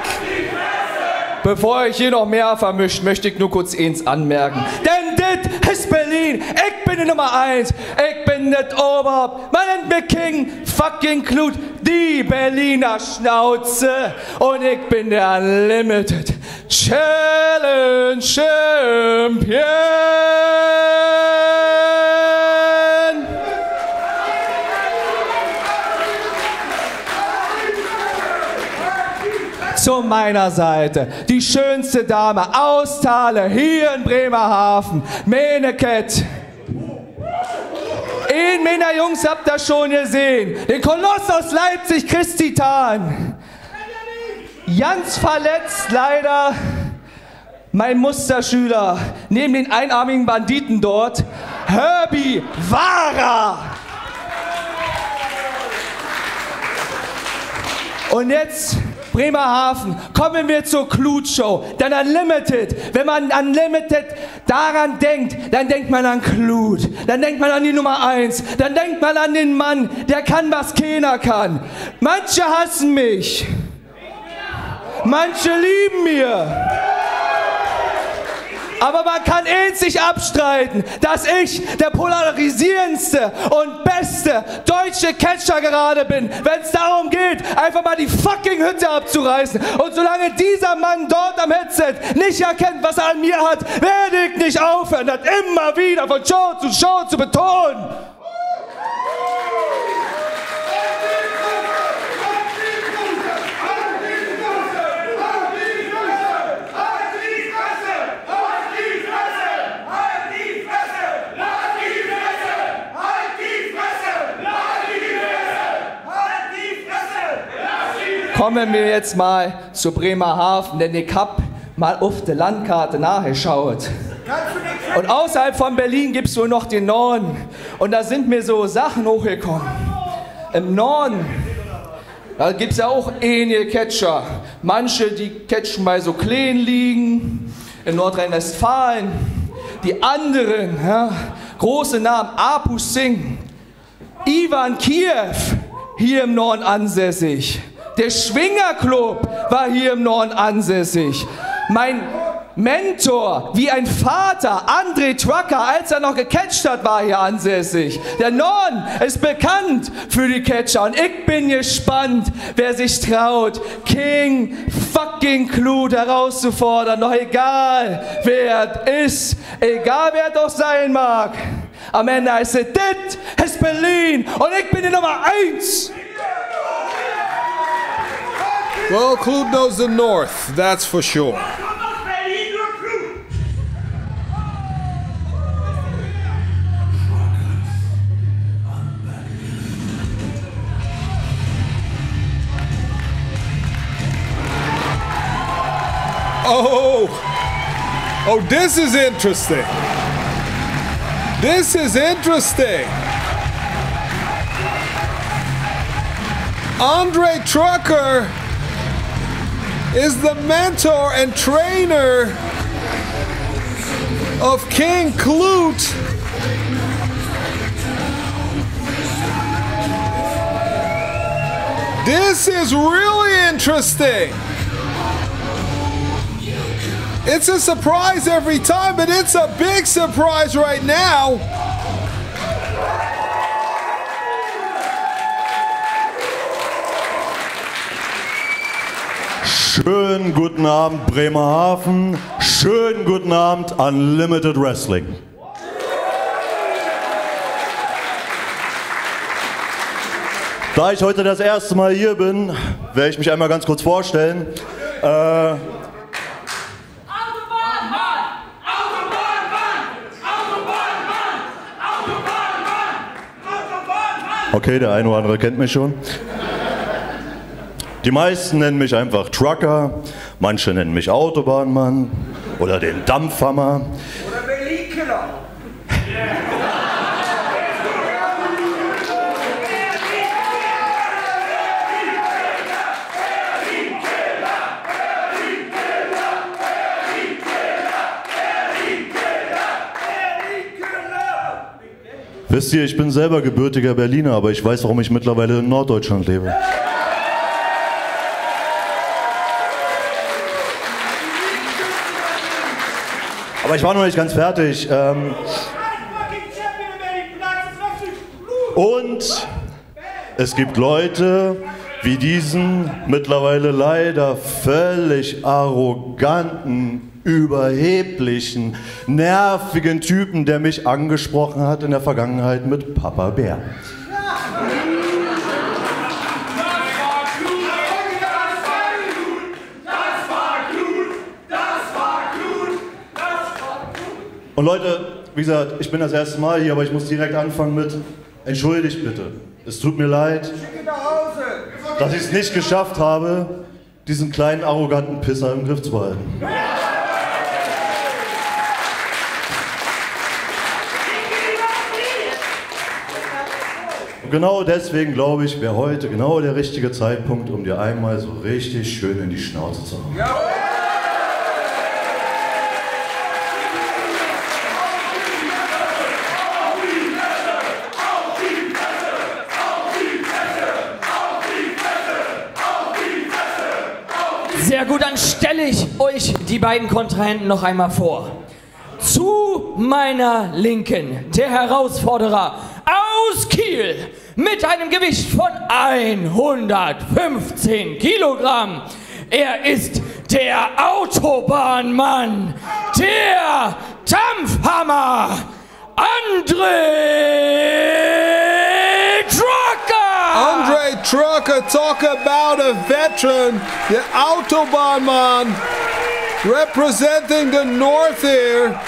Bevor ich hier noch mehr vermischt, möchte ich nur kurz eins anmerken. Denn das ist Berlin. Ich bin die Nummer 1. Ich bin das Oberhaupt. Man nennt mich King fucking Kluth, die Berliner Schnauze. Und ich bin der Unlimited Challenge Champion. Zu meiner Seite die schönste Dame aus Thale, hier in Bremerhaven, Meneket. Ihn meiner Jungs habt ihr schon gesehen, den Koloss aus Leipzig, Christitan. Ganz verletzt leider mein Musterschüler, neben den einarmigen Banditen dort, Herbie Wara. Und jetzt Bremerhaven, kommen wir zur Kluth-Show, dann Unlimited. Wenn man Unlimited daran denkt, dann denkt man an Kluth, dann denkt man an die Nummer 1, dann denkt man an den Mann, der kann, was keiner kann. Manche hassen mich, manche lieben mir. Aber man kann eins nicht abstreiten, dass ich der polarisierendste und beste deutsche Catcher gerade bin, wenn es darum geht, einfach mal die fucking Hütte abzureißen. Und solange dieser Mann dort am Headset nicht erkennt, was er an mir hat, werde ich nicht aufhören, das immer wieder von Show zu betonen. Kommen wir jetzt mal zu Bremerhaven, denn ich hab mal auf der Landkarte nachgeschaut. Und außerhalb von Berlin gibt es wohl noch den Norden. Und da sind mir so Sachen hochgekommen. Im Norden, da gibt es ja auch ähnliche Catcher. Manche, die catchen bei so kleinen Ligen in Nordrhein-Westfalen. Die anderen, ja, große Namen, Apu Singh, Ivan Kiev, hier im Norden ansässig. Der Schwingerclub war hier im Norden ansässig. Mein Mentor, wie ein Vater, André Trucker, als er noch gecatcht hat, war hier ansässig. Der Norden ist bekannt für die Catcher und ich bin gespannt, wer sich traut, King fucking Kluth herauszufordern. Doch egal, wer es ist, egal wer es auch sein mag. Am Ende heißt es, das ist Berlin und ich bin die Nummer 1. Well, Kluth knows the North, that's for sure. Oh, this is interesting. This is interesting. Andre Trucker is the mentor and trainer of King Kluth. This is really interesting. It's a surprise every time, but it's a big surprise right now. Schönen guten Abend Bremerhaven, schönen guten Abend Unlimited Wrestling. Da ich heute das erste Mal hier bin, werde ich mich einmal ganz kurz vorstellen. Okay, der eine oder andere kennt mich schon. Die meisten nennen mich einfach Trucker, manche nennen mich Autobahnmann oder den Dampfhammer. Oder Berlin-Killer. Wisst ihr, ich bin selber gebürtiger Berliner, aber ich weiß, warum ich mittlerweile in Norddeutschland lebe. Aber ich war noch nicht ganz fertig. Und es gibt Leute wie diesen mittlerweile leider völlig arroganten, überheblichen, nervigen Typen, der mich angesprochen hat in der Vergangenheit mit Papa Bär. Und Leute, wie gesagt, ich bin das erste Mal hier, aber ich muss direkt anfangen mit entschuldigt bitte. Es tut mir leid, dass ich es nicht geschafft habe, diesen kleinen arroganten Pisser im Griff zu halten. Und genau deswegen glaube ich, wäre heute genau der richtige Zeitpunkt, um dir einmal so richtig schön in die Schnauze zu hauen. Sehr gut, dann stelle ich euch die beiden Kontrahenten noch einmal vor. Zu meiner Linken der Herausforderer aus Kiel mit einem Gewicht von 115 Kilogramm. Er ist der Autobahnmann, der Dampfhammer, Andre Trucker, talk about a veteran, the Autobahnmann, representing the North here.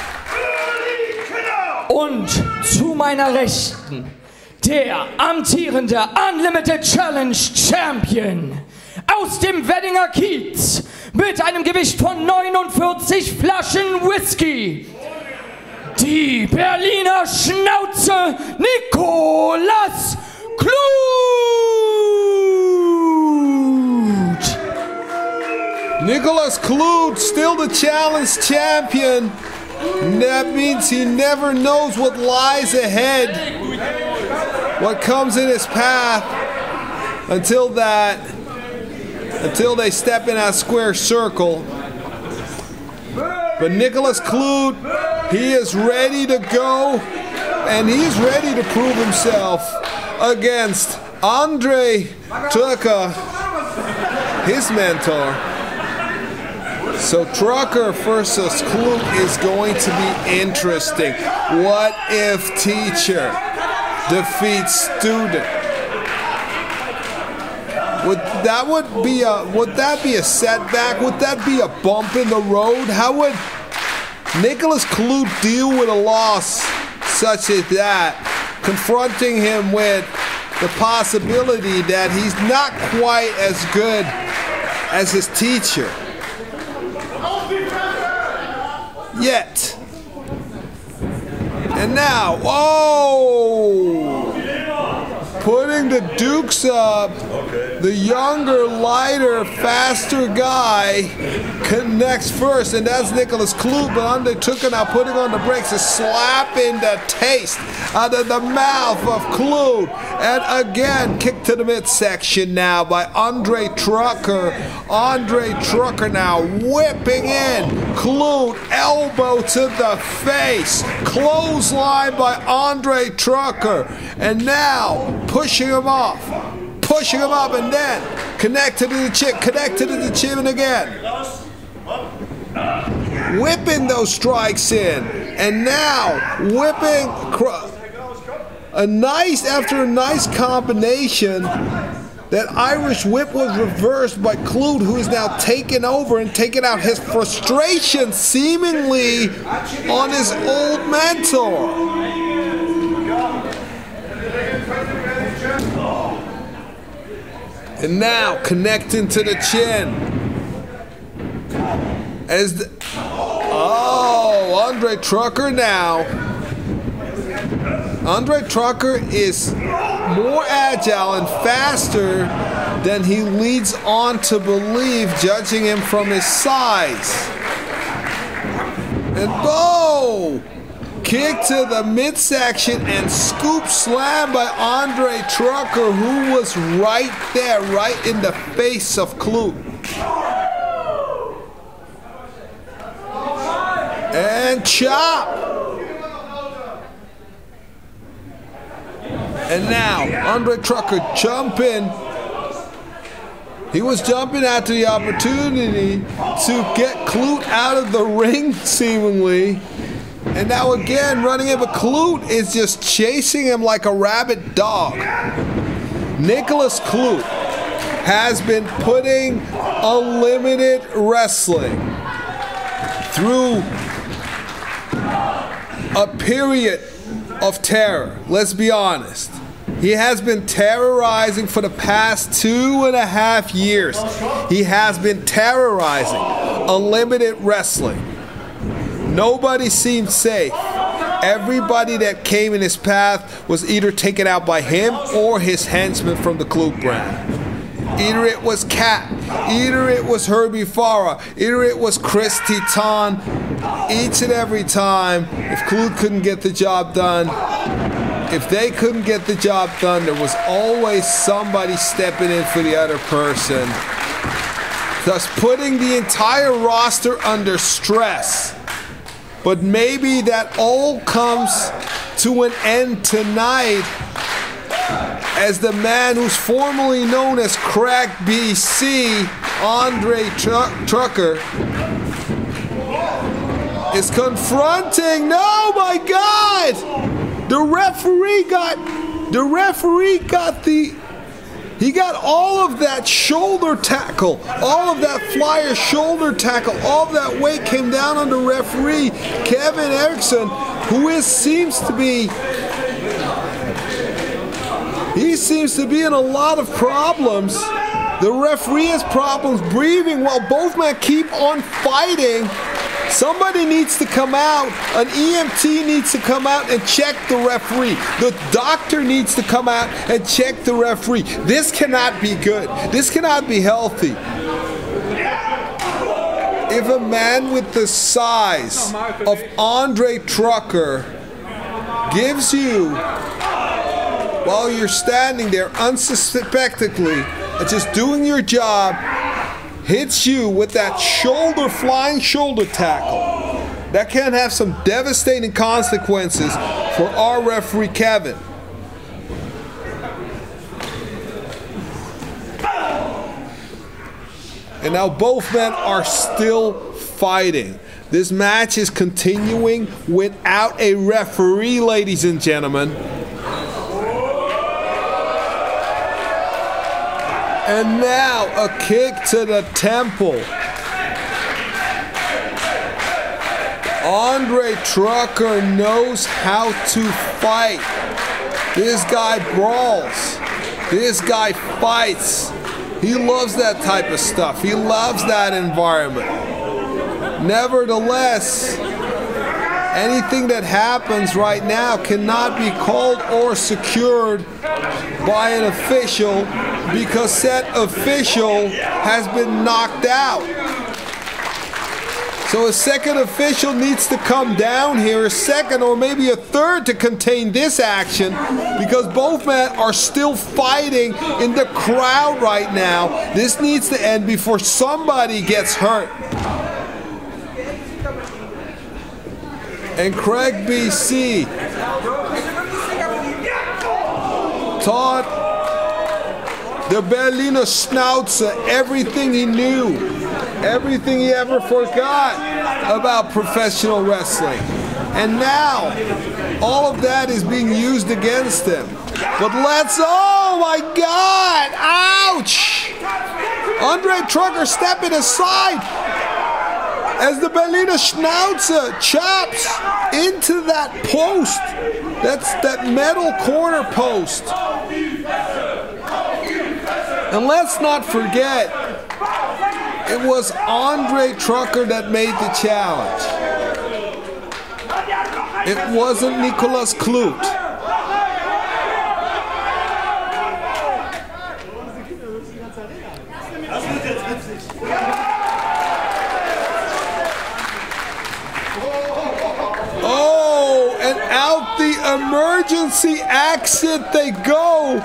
Und zu meiner Rechten, der amtierende Unlimited Challenge Champion aus dem Weddinger Kiez mit einem Gewicht von 49 Flaschen Whisky. Die Berliner Schnauze, Nickolas Kluth! Nickolas Kluth, still the challenge champion. That means he never knows what lies ahead, what comes in his path, until they step in that square circle. But Nickolas Kluth, he is ready to go, and he's ready to prove himself against Andre Trucker, his mentor. So Trucker versus Kluth is going to be interesting. What if teacher defeats student? Would that be a setback? Would that be a bump in the road? How would Nickolas Kluth deal with a loss such as that, confronting him with the possibility that he's not quite as good as his teacher? Yet. And now, whoa! Putting the Dukes up, the younger, lighter, faster guy connects first, and that's Nickolas Kluth, but Andre Trucker now putting on the brakes is slapping the taste out of the mouth of Kluth. And again, kick to the midsection now by Andre Trucker. Andre Trucker now whipping in. Kluth, elbow to the face. Clothesline by Andre Trucker. And now, pushing him off, and then connected to the chin again. Whipping those strikes in, and now whipping after a nice combination. That Irish whip was reversed by Kluth, who is now taking over and taking out his frustration seemingly on his old mentor. And now connecting to the chin. Andre Trucker now. Andre Trucker is more agile and faster than he leads on to believe, judging him from his size. And kick to the midsection and scoop slam by Andre Trucker, who was right there, right in the face of Kluth. And chop. And now Andre Trucker jumping He was jumping after the opportunity to get Kluth out of the ring, seemingly. And now again, running in, but Kluth is just chasing him like a rabid dog. Nickolas Kluth has been putting Unlimited Wrestling through a period of terror. Let's be honest. He has been terrorizing for the past 2.5 years. He has been terrorizing Unlimited Wrestling. Nobody seemed safe. Everybody that came in his path was either taken out by him or his henchmen from the Kluth brand. Either it was Cat, either it was Herbie Farah, either it was Chris Titan. Each and every time, if Kluth couldn't get the job done, if they couldn't get the job done, there was always somebody stepping in for the other person, thus putting the entire roster under stress. But maybe that all comes to an end tonight as the man who's formerly known as Crack BC, Andre Trucker, is confronting. No, my God! The referee got all of that shoulder tackle, all of that flyer shoulder tackle, all of that weight came down on the referee, Kevin Eriksson, who seems to be in a lot of problems. The referee has problems breathing while both men keep on fighting. Somebody needs to come out, an EMT needs to come out and check the referee. The doctor needs to come out and check the referee. This cannot be good. This cannot be healthy. If a man with the size of Andre Trucker gives you, while you're standing there unsuspectingly, just doing your job, hits you with that flying shoulder tackle, that can have some devastating consequences for our referee Kevin. And now both men are still fighting. This match is continuing without a referee, ladies and gentlemen. And now a kick to the temple. Andre Trucker knows how to fight. This guy brawls. This guy fights. He loves that type of stuff. He loves that environment. Nevertheless, anything that happens right now cannot be called or secured by an official, because said official has been knocked out. So a second official needs to come down here, a second or maybe a third, to contain this action, because both men are still fighting in the crowd right now. This needs to end before somebody gets hurt. And Craig BC taught the Berliner Schnauzer everything he knew, everything he ever forgot about professional wrestling. And now, all of that is being used against him. But oh my God, ouch! Andre Trucker stepping aside as the Berliner Schnauzer chops into that post. That's that metal corner post. And let's not forget, it was Andre Trucker that made the challenge. It wasn't Nickolas Kluth. Oh, and out the emergency exit they go.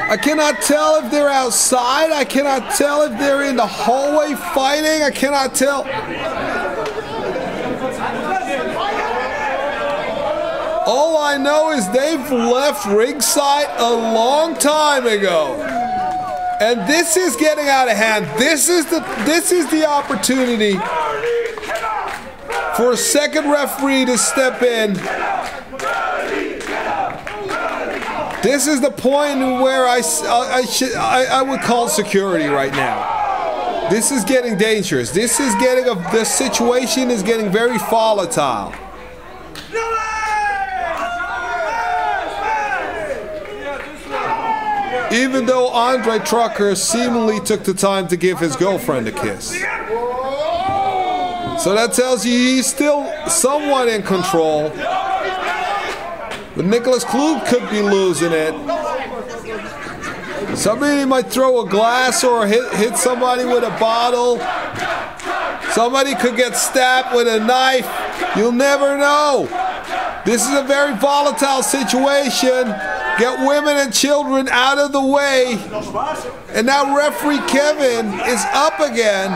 I cannot tell if they're outside. I cannot tell if they're in the hallway fighting. I cannot tell. All I know is they've left ringside a long time ago. And this is getting out of hand. This is the opportunity for a second referee to step in. This is the point where I would call security right now. This is getting dangerous. The situation is getting very volatile. Even though Andre Trucker seemingly took the time to give his girlfriend a kiss. So that tells you he's still somewhat in control. But Nickolas Kluth could be losing it. Somebody might throw a glass or hit somebody with a bottle. Somebody could get stabbed with a knife. You'll never know. This is a very volatile situation. Get women and children out of the way. And now referee Kevin is up again.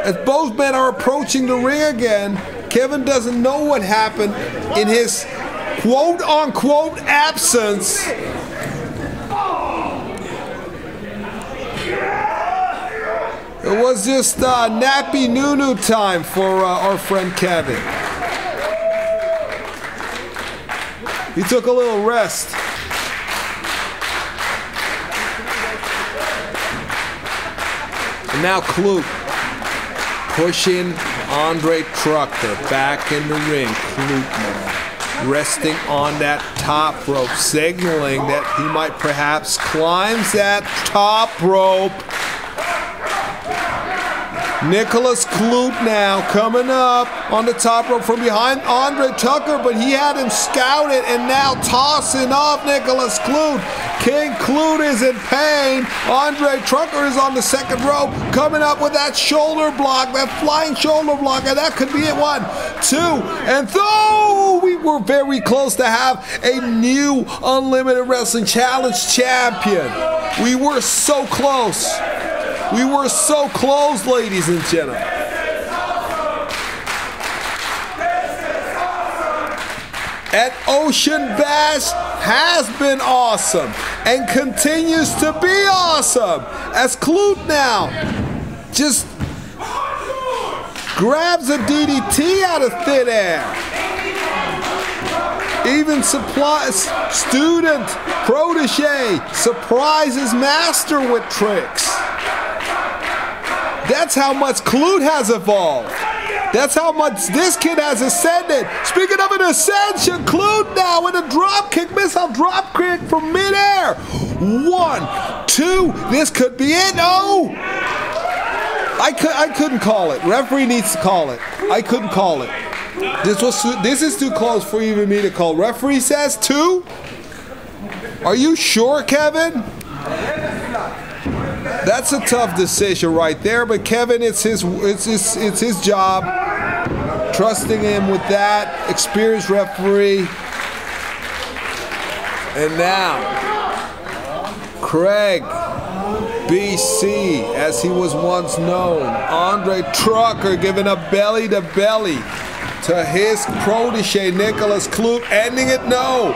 As both men are approaching the ring again, Kevin doesn't know what happened in his quote-unquote absence. It was just nappy nunu time for our friend Kevin. He took a little rest. And now Kluth pushing Andre Trucker back in the ring. Kluth resting on that top rope, signaling that he might perhaps climb that top rope. Nickolas Kluth now coming up on the top rope from behind Andre Trucker, but he had him scouted and now tossing off Nickolas Kluth. King Kluth is in pain. Andre Trucker is on the second rope, coming up with that shoulder block, that flying shoulder block, and that could be it. 1, 2, and though we were very close to have a new Unlimited Wrestling Challenge champion. We were so close. We were so close, ladies and gentlemen. And Ocean Bash has been awesome and continues to be awesome as Kluth now just grabs a DDT out of thin air. Even student protege surprises master with tricks. That's how much Kluth has evolved. That's how much this kid has ascended. Speaking of an ascension, Kluth now with a drop kick, missile drop kick from midair. 1, 2, this could be it. No! I couldn't call it. Referee needs to call it. I couldn't call it. This is too close for even me to call. Referee says 2. Are you sure, Kevin? That's a tough decision right there, but Kevin, it's his job. Trusting him with that experienced referee. And now, Craig, BC, as he was once known, Andre Trucker giving a belly-to-belly to his protege, Nickolas Kluth, ending it. No.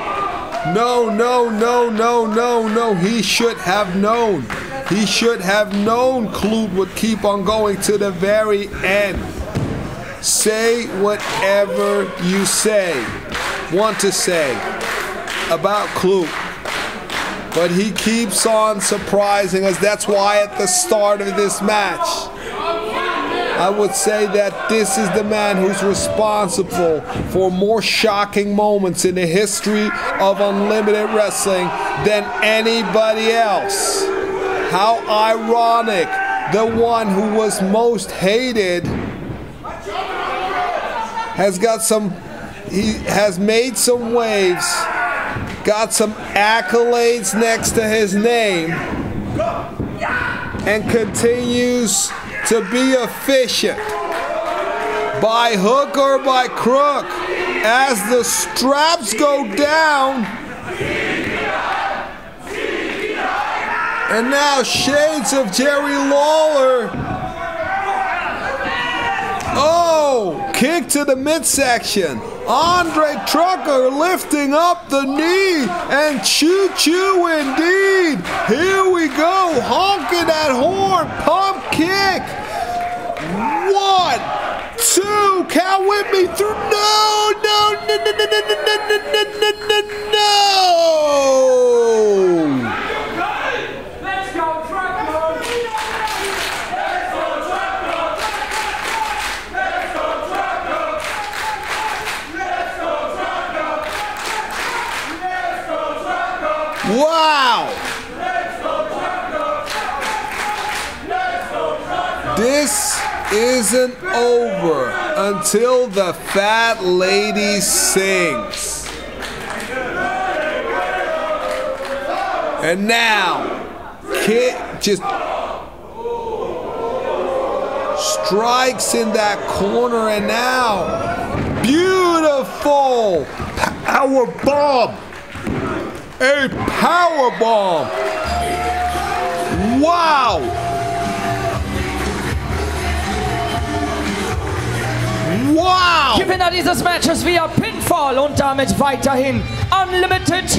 He should have known. He should have known Kluth would keep on going to the very end. Say whatever you want to say about Kluth, but he keeps on surprising us. That's why at the start of this match, I would say that this is the man who's responsible for more shocking moments in the history of Unlimited Wrestling than anybody else. How ironic, the one who was most hated he has made some waves, got some accolades next to his name, and continues to be efficient by hook or by crook as the straps go down. And now shades of Jerry Lawler. Oh, kick to the midsection. Andre Trucker lifting up the knee, and choo-choo indeed. right. Here we go. Honking that horn. Pump kick. 1, 2. Count with me through. No. Let's go, trucker! Let's go, trucker! Let's go, trucker! Let's go, trucker! Let's go, trucker! Wow. Let's go, trucker! Let's go, trucker! This isn't over until the fat lady sings. And now, Kit just strikes in that corner, and now, beautiful power bomb. A power bomb. Wow. Wow! Gewinner dieses Matches via Pinfall und damit weiterhin Unlimited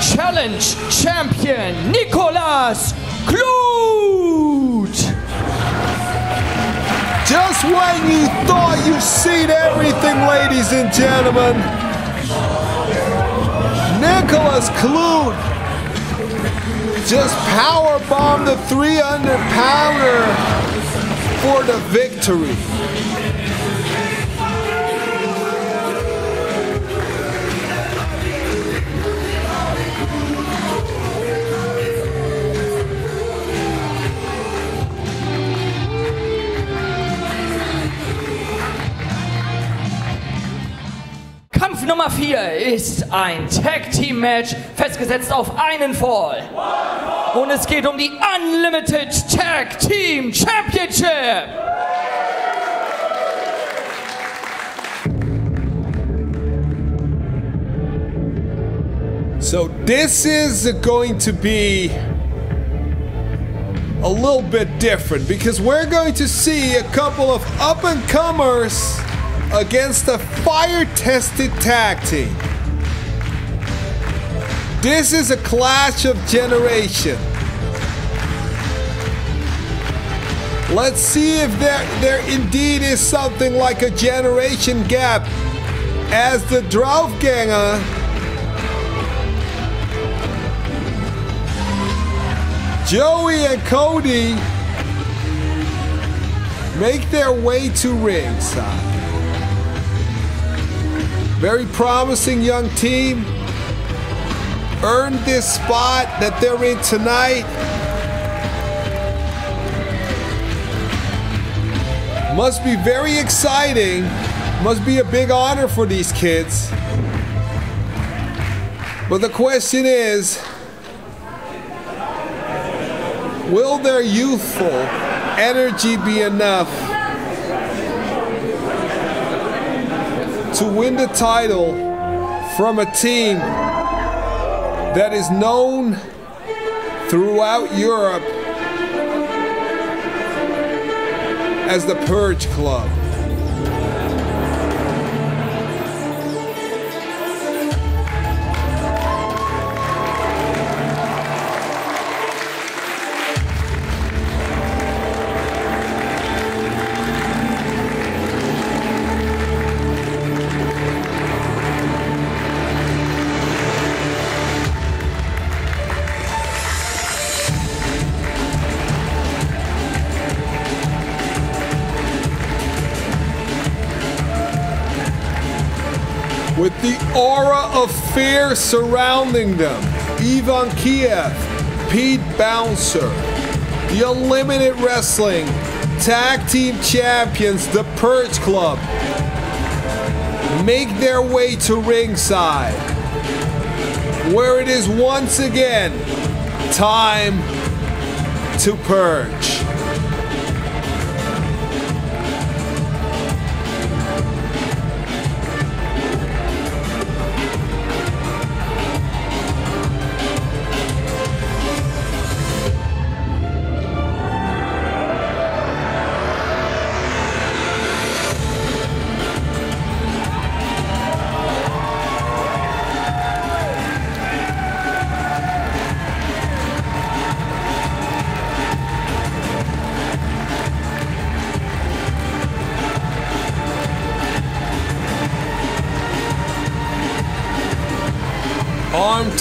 Challenge Champion Nickolas Kluth! Just when you thought you've seen everything, ladies and gentlemen, Nickolas Kluth just powerbombed the 300-pounder for the victory. Kampf Nummer 4 ist ein Tag-Team-Match, festgesetzt auf einen Fall. Und es geht um die Unlimited Tag Team Championship. So this is going to be a little bit different because we're going to see a couple of up-and-comers against a fire-tested tag team. This is a clash of generation. Let's see if there indeed is something like a generation gap, as the Draufgänger Joey and Cody make their way to ringside. Very promising young team. Earned this spot that they're in tonight. Must be very exciting. Must be a big honor for these kids. But the question is, will their youthful energy be enough to win the title from a team that is known throughout Europe as the Purge Club? With the aura of fear surrounding them, Ivan Kiev, Pete Bouncer, the Unlimited Wrestling Tag Team Champions, the Purge Club, make their way to ringside, where it is once again time to purge.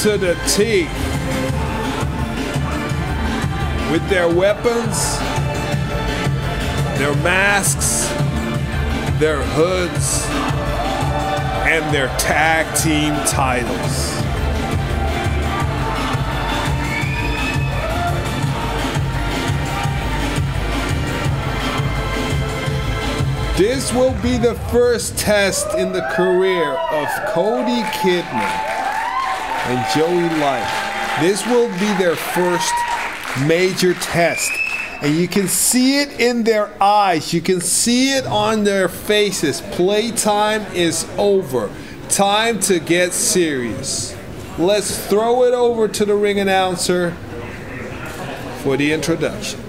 to the teeth with their weapons, their masks, their hoods, and their tag team titles. This will be the first test in the career of Cody Kidman and Joey Light. This will be their first major test. And you can see it in their eyes. You can see it on their faces. Playtime is over. Time to get serious. Let's throw it over to the ring announcer for the introductions.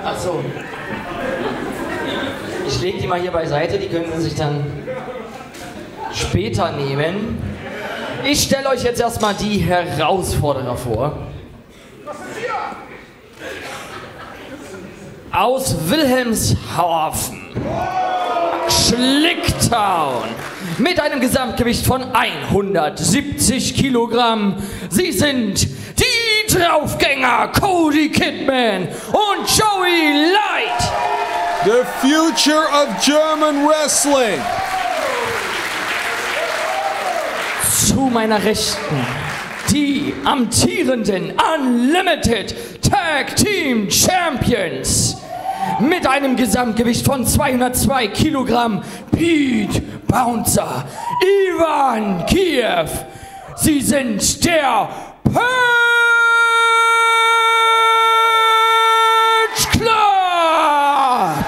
Achso. Ich lege die mal hier beiseite, die können Sie sich dann später nehmen. Ich stelle euch jetzt erstmal die Herausforderer vor. Aus Wilhelmshaven, Schlicktown, mit einem Gesamtgewicht von 170 Kilogramm. Sie sind die Draufgänger Cody Kidman und Joey Light. The future of German Wrestling. Zu meiner Rechten die amtierenden Unlimited Tag Team Champions mit einem Gesamtgewicht von 202 Kilogramm, Pete Bouncer, Ivan Kiev. Sie sind der Purge Club.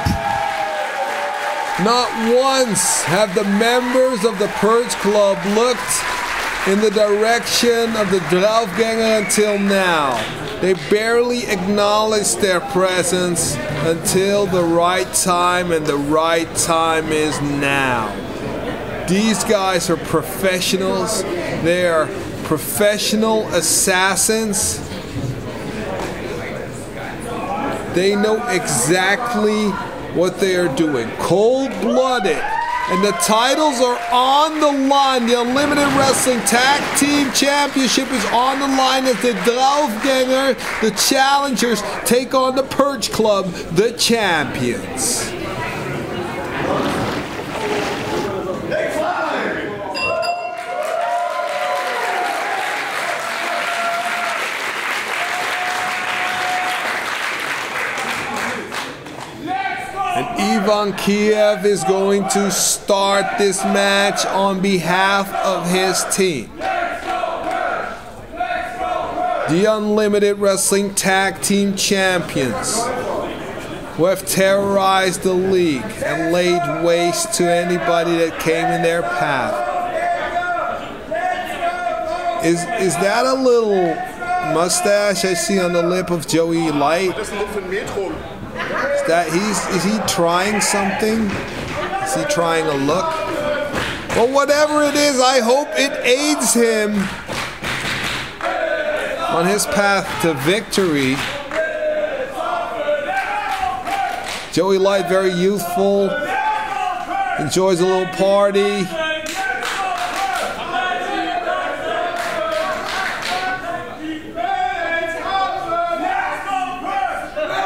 Not once have the members of the Purge Club looked in the direction of the Draufgänger until now. They barely acknowledged their presence until the right time, and the right time is now. These guys are professionals. They are professional assassins. They know exactly what they are doing. Cold-blooded. And the titles are on the line. The Unlimited Wrestling Tag Team Championship is on the line as the Draufgänger, the challengers, take on the Purge Club, the champions. And Ivan Kiev is going to start this match on behalf of his team. The Unlimited Wrestling Tag Team Champions, who have terrorized the league and laid waste to anybody that came in their path. Is that a little mustache I see on the lip of Joey Light? Is he trying something? Is he trying a look? Well, whatever it is, I hope it aids him on his path to victory. Joey Light, very youthful, enjoys a little party.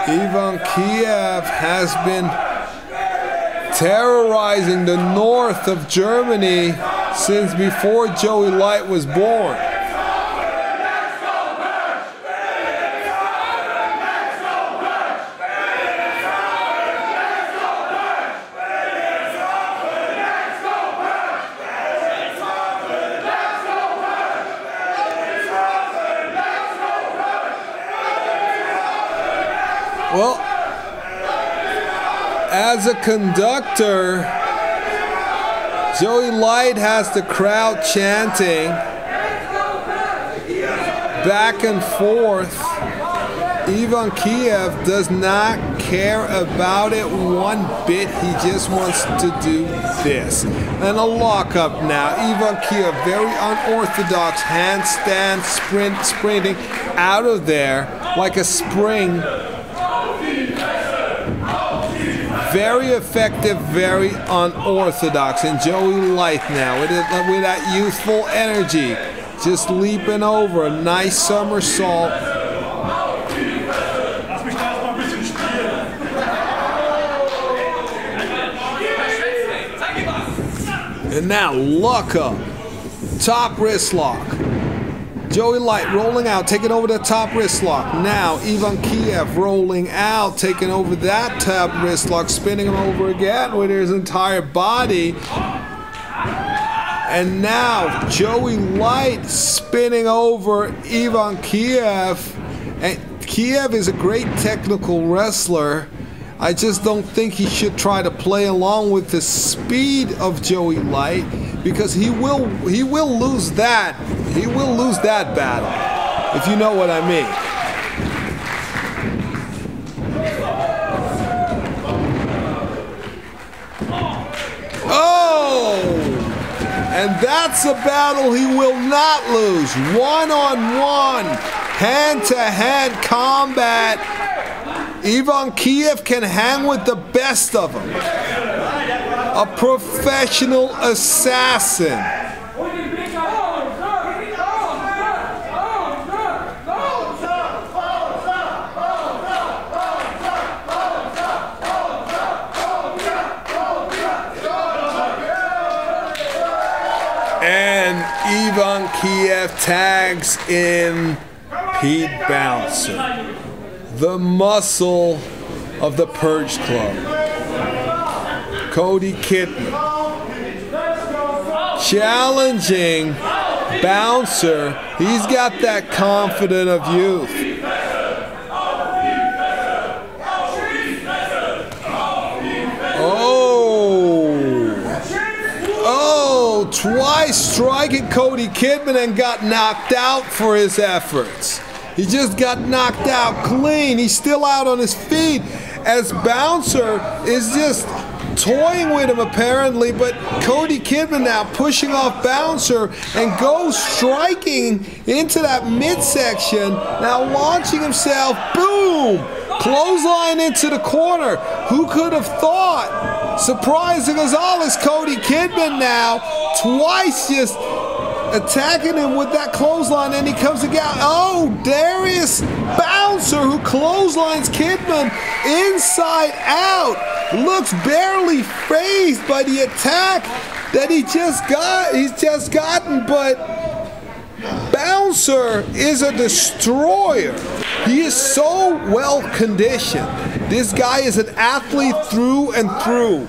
Ivan Kiev has been terrorizing the north of Germany since before Joey Light was born. Well, as a conductor, Joey Light has the crowd chanting back and forth. Ivan Kiev does not care about it one bit. He just wants to do this. And a lockup now. Ivan Kiev, very unorthodox handstand sprinting out of there like a spring. Very effective, very unorthodox. And Joey Light now with that youthful energy. Just leaping over a nice somersault. And now lock up. Top wrist lock. Joey Light rolling out, taking over the top wrist lock. Now Ivan Kiev rolling out, taking over that top wrist lock, spinning him over again with his entire body. And now Joey Light spinning over Ivan Kiev. And Kiev is a great technical wrestler. I just don't think he should try to play along with the speed of Joey Light, because he will lose that. He will lose that battle, if you know what I mean. Oh! And that's a battle he will not lose. One-on-one, hand-to-hand combat. Ivan Kiev can hang with the best of them. A professional assassin. And Ivan Kiev tags in Pete Bouncer, the muscle of the Purge Club. Cody Kidman challenging Bouncer. He's got that confidence of youth. Oh, twice striking Cody Kidman and got knocked out for his efforts. He just got knocked out clean. He's still out on his feet as Bouncer is just toying with him apparently, but Cody Kidman now pushing off Bouncer and goes striking into that midsection, now launching himself, boom! Clothesline into the corner. Who could have thought? Surprising us all is Cody Kidman now, twice just attacking him with that clothesline, and he comes again. Oh, Darius Bouncer, who clotheslines Kidman inside out, looks barely fazed by the attack that he's just gotten, but Bouncer is a destroyer. He is so well conditioned. This guy is an athlete through and through.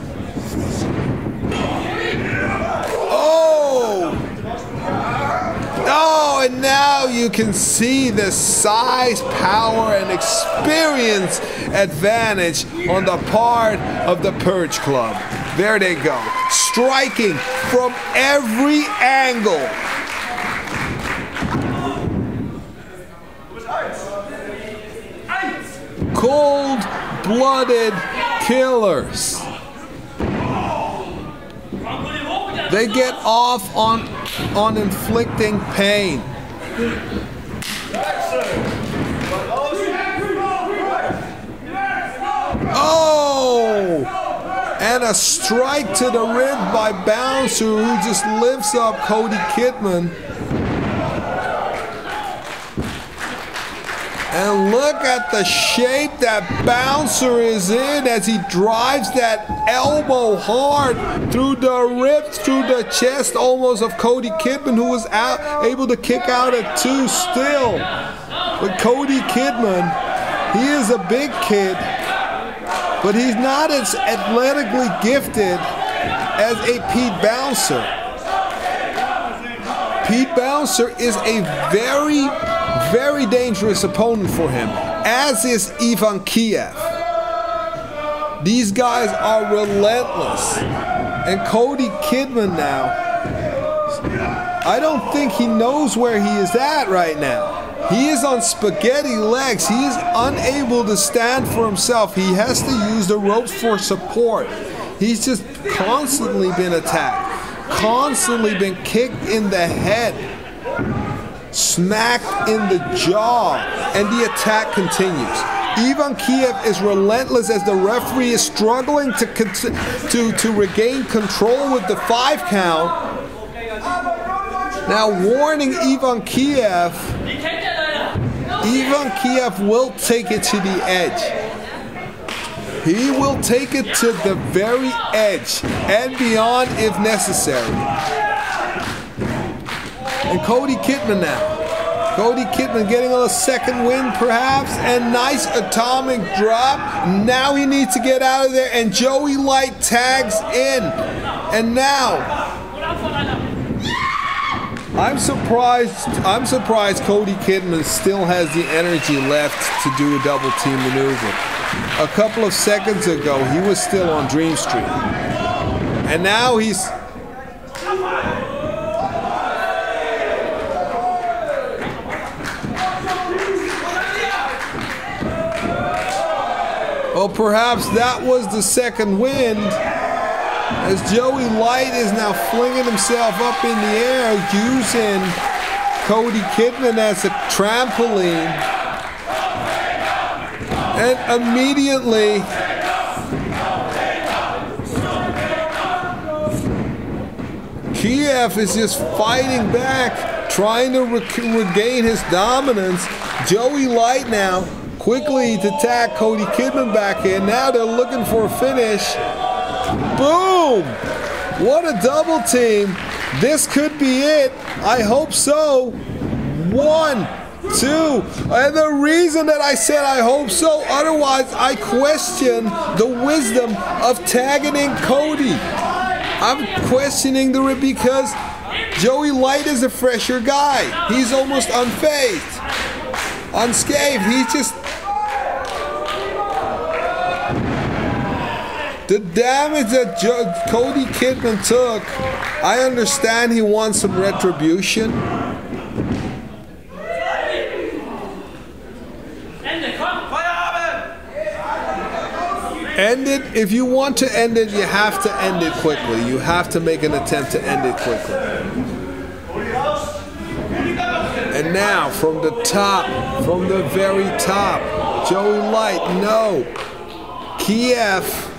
Oh, and now you can see the size, power, and experience advantage on the part of the Purge Club. There they go, striking from every angle. Cold-blooded killers. They get off on inflicting pain. Oh! And a strike to the rib by Bouncer, who just lifts up Cody Kidman. And look at the shape that Bouncer is in as he drives that elbow hard through the ribs, through the chest almost of Cody Kidman, who was able to kick out at 2 still. But Cody Kidman, he is a big kid, but he's not as athletically gifted as a Pete Bouncer. Pete Bouncer is a very, very dangerous opponent for him, as is Ivan Kiev. These guys are relentless. And Cody Kidman now, I don't think he knows where he is at right now. He is on spaghetti legs. He is unable to stand for himself. He has to use the ropes for support. He's just constantly been attacked, constantly been kicked in the head, smacked in the jaw, and the attack continues. Ivan Kiev is relentless as the referee is struggling to regain control with the 5 count. Now warning Ivan Kiev will take it to the edge. He will take it to the very edge and beyond if necessary. And Cody Kidman now. Cody Kidman getting a second win perhaps, and nice atomic drop. Now he needs to get out of there, and Joey Light tags in. And now, I'm surprised Cody Kidman still has the energy left to do a double team maneuver. A couple of seconds ago, he was still on Dream Street. And now he's... Well, perhaps that was the second wind, as Joey Light is now flinging himself up in the air, using Cody Kidman as a trampoline. And immediately, Kiev is just fighting back, trying to regain his dominance. Joey Light now quickly to tag Cody Kidman back in. Now they're looking for a finish. Boom! What a double team. This could be it. I hope so. 1, 2. And the reason that I said I hope so, otherwise I question the wisdom of tagging in Cody. I'm questioning because Joey Light is a fresher guy. He's almost unfazed, unscathed. He's just... The damage that Cody Kidman took, I understand he wants some retribution. End it. If you want to end it, you have to end it quickly. You have to make an attempt to end it quickly. And now, from the top, from the very top, Joey Light, no. Kiev.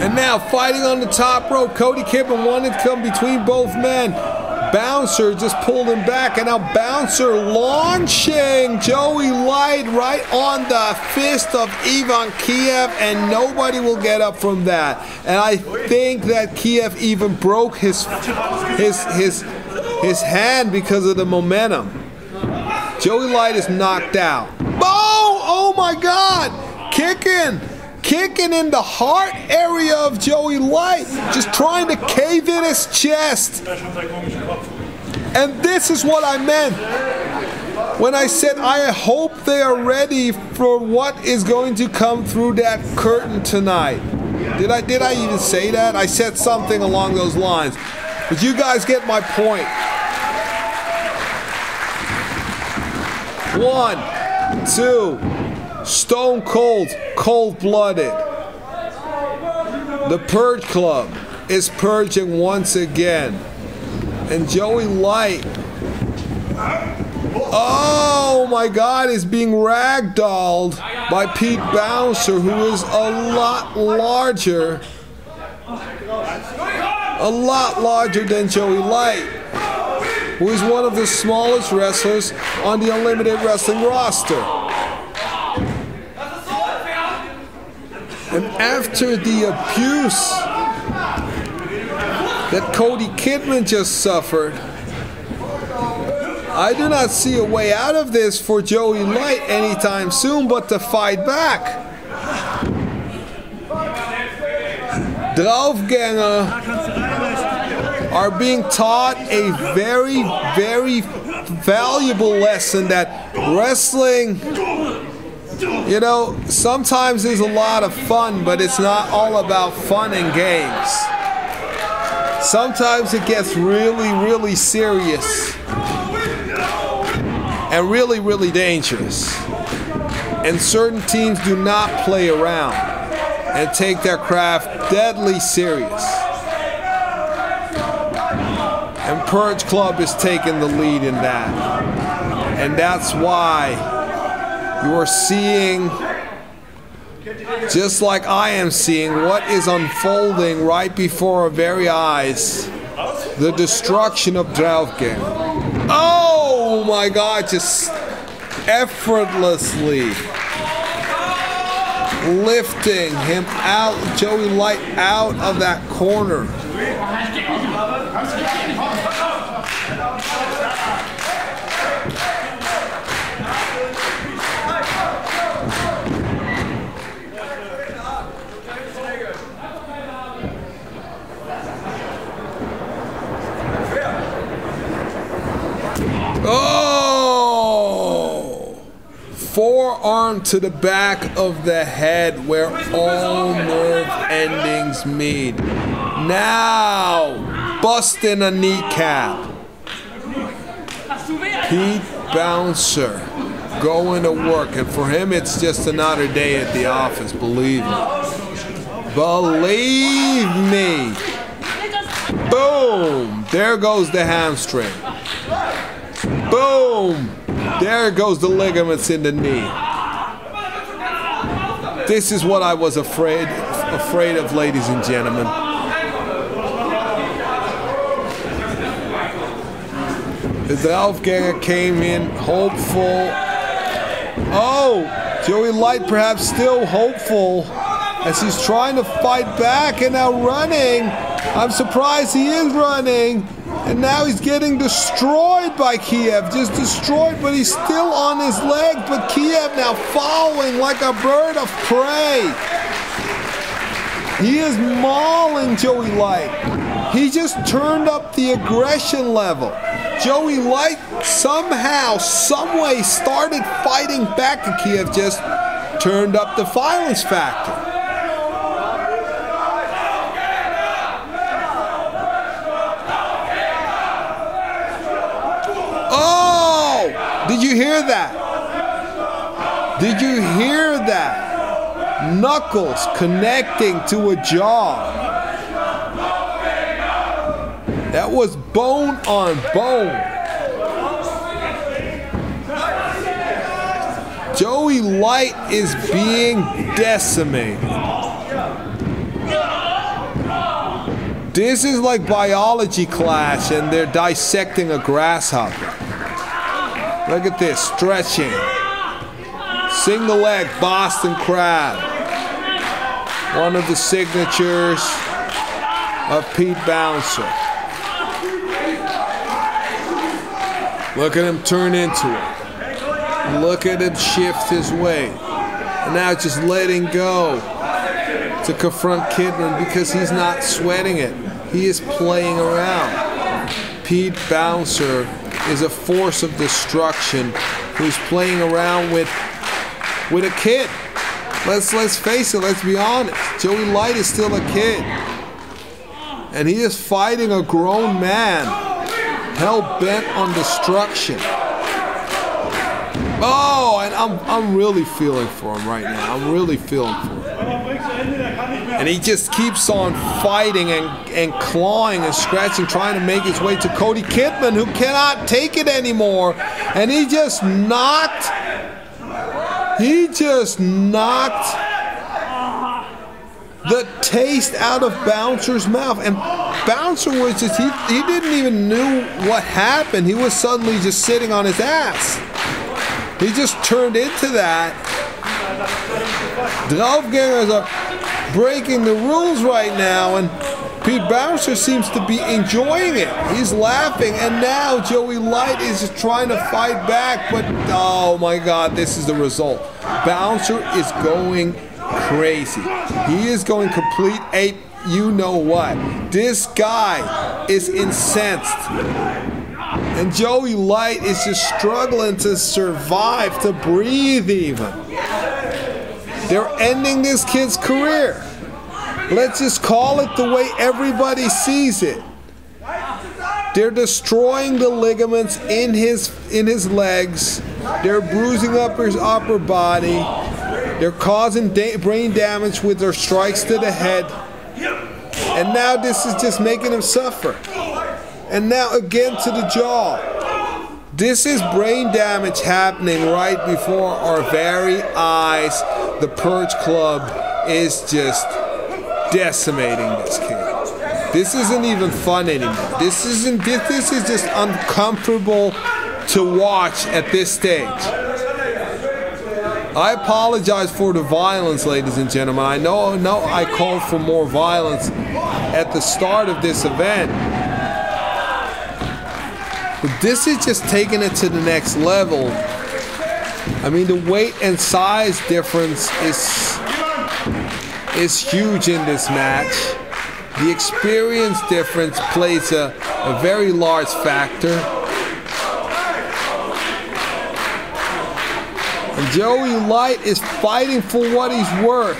And now fighting on the top rope, Cody Kidman wanted to come between both men. Bouncer just pulled him back, and now Bouncer launching Joey Light right on the fist of Ivan Kiev, and nobody will get up from that. And I think that Kiev even broke his hand because of the momentum. Joey Light is knocked out. Oh my God! Kicking in the heart area of Joey Light, just trying to cave in his chest. And this is what I meant when I said I hope they are ready for what is going to come through that curtain tonight. Did I even say that? I said something along those lines. But you guys get my point. 1, 2, stone cold, cold-blooded. The Purge Club is purging once again. And Joey Light, oh my God, is being ragdolled by Pete Bouncer, who is a lot larger than Joey Light, who is one of the smallest wrestlers on the Unlimited Wrestling roster. And after the abuse that Cody Kidman just suffered, I do not see a way out of this for Joey Light anytime soon but to fight back. Draufgänger are being taught a very, very valuable lesson that wrestling, you know, sometimes is a lot of fun, but it's not all about fun and games. Sometimes it gets really, really serious and really, really dangerous. And certain teams do not play around and take their craft deadly serious. And Purge Club is taking the lead in that. And that's why you are seeing, just like I am seeing, what is unfolding right before our very eyes, the destruction of Draufgänger. Oh my God, just effortlessly lifting him out, Joey Light out of that corner. Oh! Forearm to the back of the head where all nerve endings meet. Now, busting a kneecap. Pete Bouncer going to work, and for him it's just another day at the office, believe me. Believe me. Boom! There goes the hamstring. Boom! There goes the ligaments in the knee. This is what I was afraid of, ladies and gentlemen. The Draufgänger came in hopeful. Oh! Joey Light perhaps still hopeful as he's trying to fight back and now running. I'm surprised he is running. And now he's getting destroyed by Kiev. Just destroyed, but he's still on his leg. But Kiev now following like a bird of prey. He is mauling Joey Light. He just turned up the aggression level. Joey Light somehow, someway started fighting back, and Kiev just turned up the violence factor. Oh! Did you hear that? Did you hear that? Knuckles connecting to a jaw. That was bone on bone. Joey Light is being decimated. This is like biology class and they're dissecting a grasshopper. Look at this, stretching. Single leg Boston Crab. One of the signatures of Pete Bouncer. Look at him turn into it. Look at him shift his weight. And now just letting go to confront Kidman because he's not sweating it. He is playing around. Pete Bouncer is a force of destruction who's playing around with a kid. Let's face it, let's be honest. Joey Light is still a kid. And he is fighting a grown man hell-bent on destruction. Oh, and I'm really feeling for him right now. I'm really feeling for him. And he just keeps on fighting and clawing and scratching, trying to make his way to Cody Kidman, who cannot take it anymore. And he just knocked the taste out of Bouncer's mouth. And Bouncer was just, he didn't even know what happened. He was suddenly just sitting on his ass. He just turned into that. Draufgängers are breaking the rules right now, and Pete Bouncer seems to be enjoying it. He's laughing, and now Joey Light is just trying to fight back, but oh my God, this is the result. Bouncer is going crazy. He is going complete ape, you know what. This guy is incensed. And Joey Light is just struggling to survive, to breathe even. They're ending this kid's career. Let's just call it the way everybody sees it. They're destroying the ligaments in his legs. They're bruising up his upper body. They're causing brain damage with their strikes to the head. And now this is just making him suffer. And now again to the jaw. This is brain damage happening right before our very eyes. The Purge Club is just decimating this kid. This isn't even fun anymore. This is just uncomfortable to watch at this stage. I apologize for the violence, ladies and gentlemen. I know I called for more violence at the start of this event. But this is just taking it to the next level. I mean, the weight and size difference is huge in this match. The experience difference plays a very large factor. And Joey Light is fighting for what he's worth.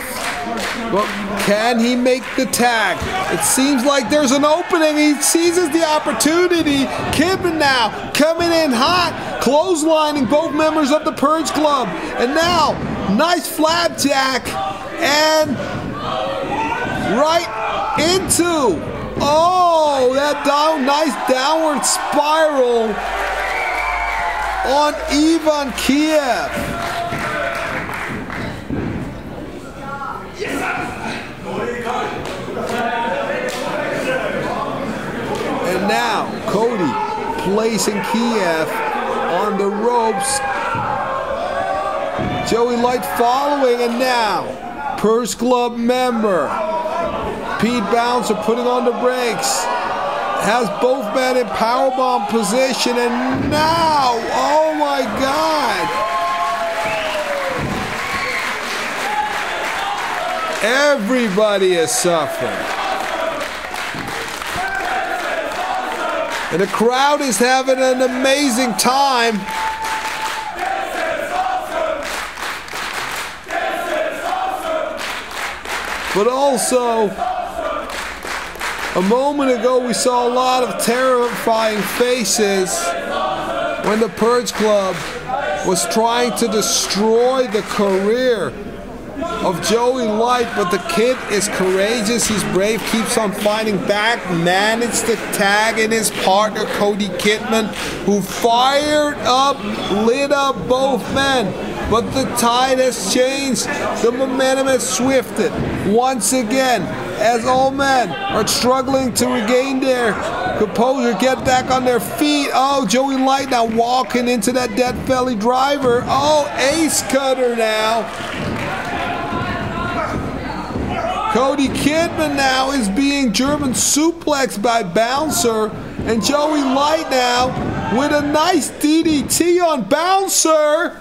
But can he make the tag? It seems like there's an opening. He seizes the opportunity. Kidman now coming in hot, clotheslining both members of the Purge Club. And now, nice flapjack. And right into, that nice downward spiral on Ivan Kiev. And now Cody placing Kiev on the ropes. Joey Light following, and now Purge Club member Pete Bouncer putting on the brakes. Has both men in powerbomb position, and now, oh my God. Everybody is suffering. And the crowd is having an amazing time. But also, a moment ago, we saw a lot of terrifying faces when the Purge Club was trying to destroy the career of Joey Light, but the kid is courageous, he's brave, keeps on fighting back, managed to tag in his partner, Cody Kidman, who fired up, lit up both men. But the tide has changed, the momentum has swifted once again, as all men are struggling to regain their composure, get back on their feet. Oh, Joey Light now walking into that dead belly driver. Oh, ace cutter now. Cody Kidman now is being German suplexed by Bouncer, and Joey Light now with a nice DDT on Bouncer.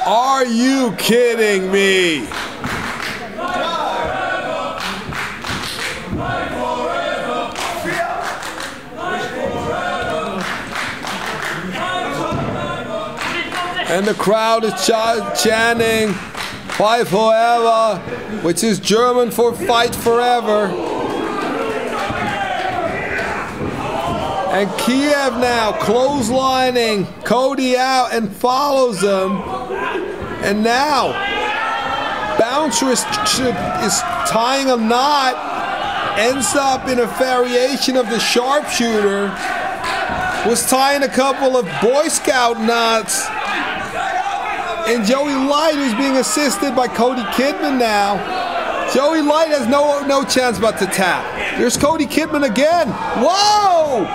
Are you kidding me? And the crowd is chanting "Fight Forever," which is German for "Fight Forever." And Kiev now clotheslining Cody out and follows him. And now Bouncer is tying a knot, ends up in a variation of the sharpshooter, was tying a couple of Boy Scout knots. And Joey Light is being assisted by Cody Kidman now. Joey Light has no chance but to tap. There's Cody Kidman again. Whoa!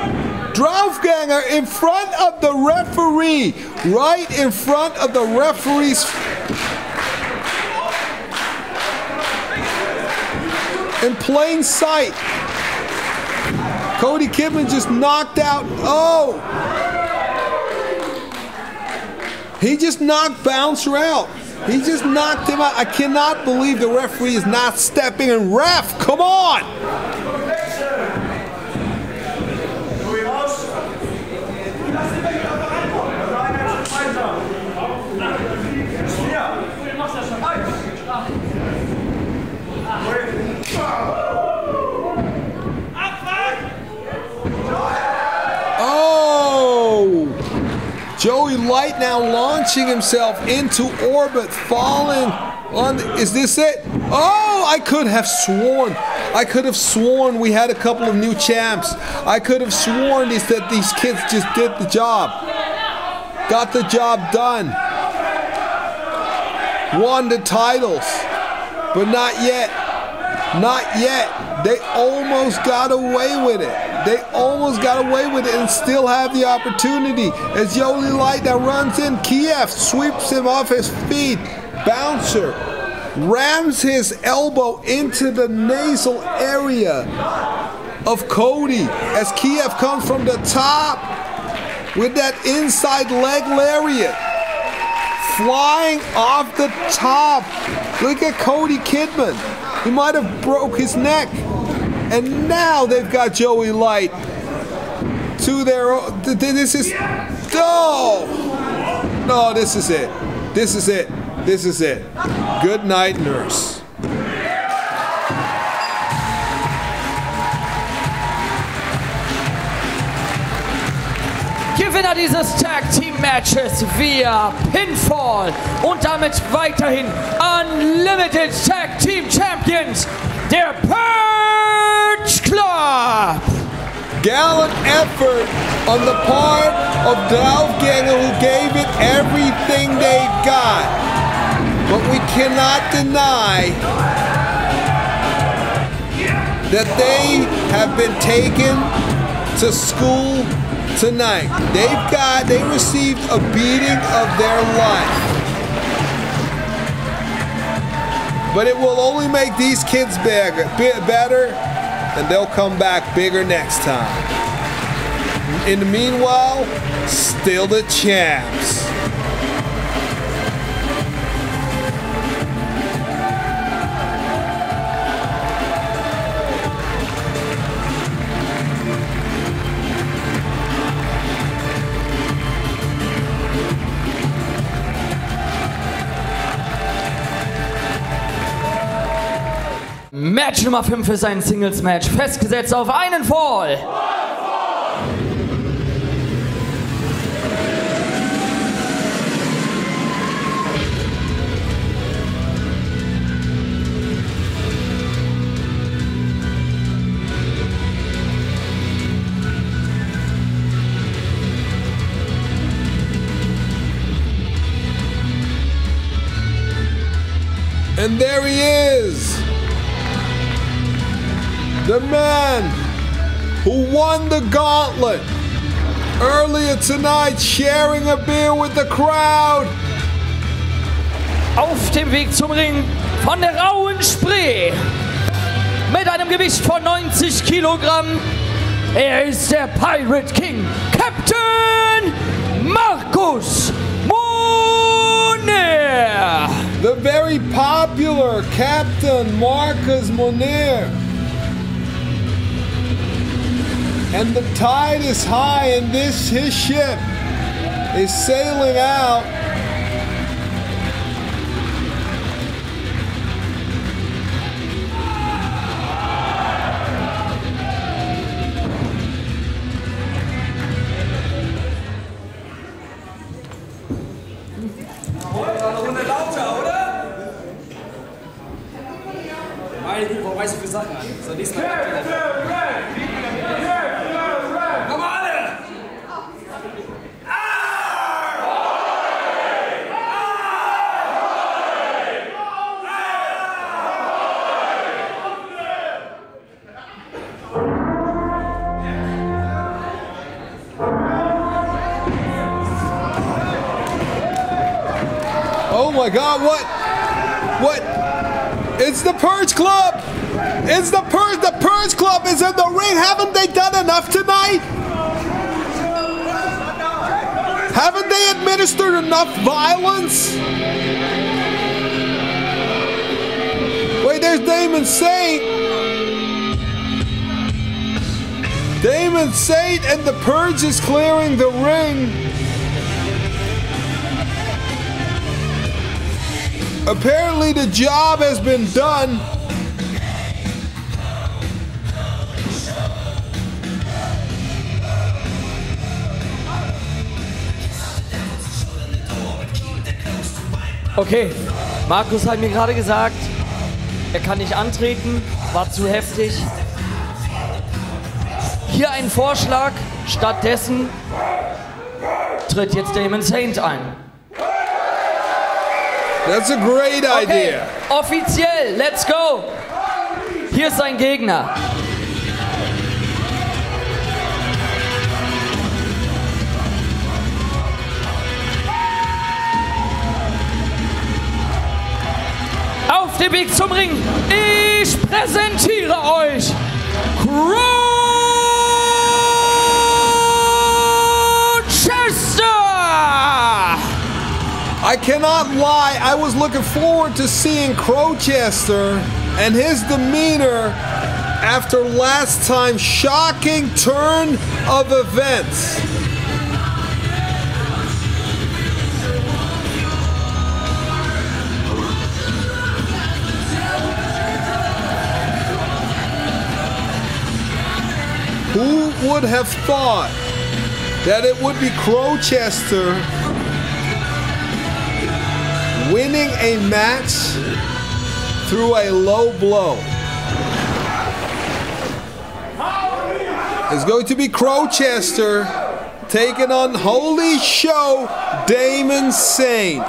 Draufgänger in front of the referee. Right in front of the referee's. In plain sight. Cody Kidman just knocked out. Oh! He just knocked Bouncer out. He just knocked him out. I cannot believe the referee is not stepping in. Ref, come on! Oh! Joey Light now launching himself into orbit, falling on. Is this it? Oh! I could have sworn we had a couple of new champs. I could have sworn that these kids just did the job. Got the job done. Won the titles. But not yet. Not yet. They almost got away with it. They almost got away with it and still have the opportunity. As Joey Light now runs in, Kiev sweeps him off his feet. Bouncer rams his elbow into the nasal area of Cody as Kiev comes from the top with that inside leg lariat. Flying off the top. Look at Cody Kidman. He might have broke his neck. And now they've got Joey Light to their own. This is. Oh! No, this is it. This is it. This is it. Good night, nurse. Gewinner dieses Tag Team Matches via Pinfall und damit weiterhin Unlimited Tag Team Champions, der Purge Club. Gallant effort on the part of Draufgänger, who gave it everything they got. But we cannot deny that they have been taken to school tonight. They received a beating of their life. But it will only make these kids better, and they'll come back bigger next time. In the meanwhile, still the champs. Match Nummer 5 ist ein Singles-Match, festgesetzt auf einen Fall. And there he is. The man who won the Gauntlet earlier tonight, sharing a beer with the crowd. Auf dem Weg zum Ring von der rauen Spree mit einem Gewicht von 90 Kilogramm. Er ist der Pirate King, Captain Markus Monere. The very popular Captain Markus Monere. And the tide is high, and his ship is sailing out. Eine Runde lauter, oder? Meine Güte, warum weißt du für Sachen an? So, diesmal. Oh my God, what? It's the Purge Club! It's the Purge. The Purge Club is in the ring. Haven't they done enough tonight? Haven't they administered enough violence? Wait, there's Damon Saint. Damon Saint and the Purge is clearing the ring. Apparently the job has been done. Okay, Markus hat mir gerade gesagt, er kann nicht antreten, war zu heftig. Hier ein Vorschlag, stattdessen tritt jetzt Damon Saint ein. That's a great idea. Okay, offiziell, let's go. Hier ist sein Gegner. Auf dem Weg zum Ring, ich präsentiere euch Crowchester! I cannot lie, I was looking forward to seeing Crowchester and his demeanor after last time's shocking turn of events. Who would have thought that it would be Crowchester winning a match through a low blow? It's going to be Crowchester taking on Holy Show Damon Saint.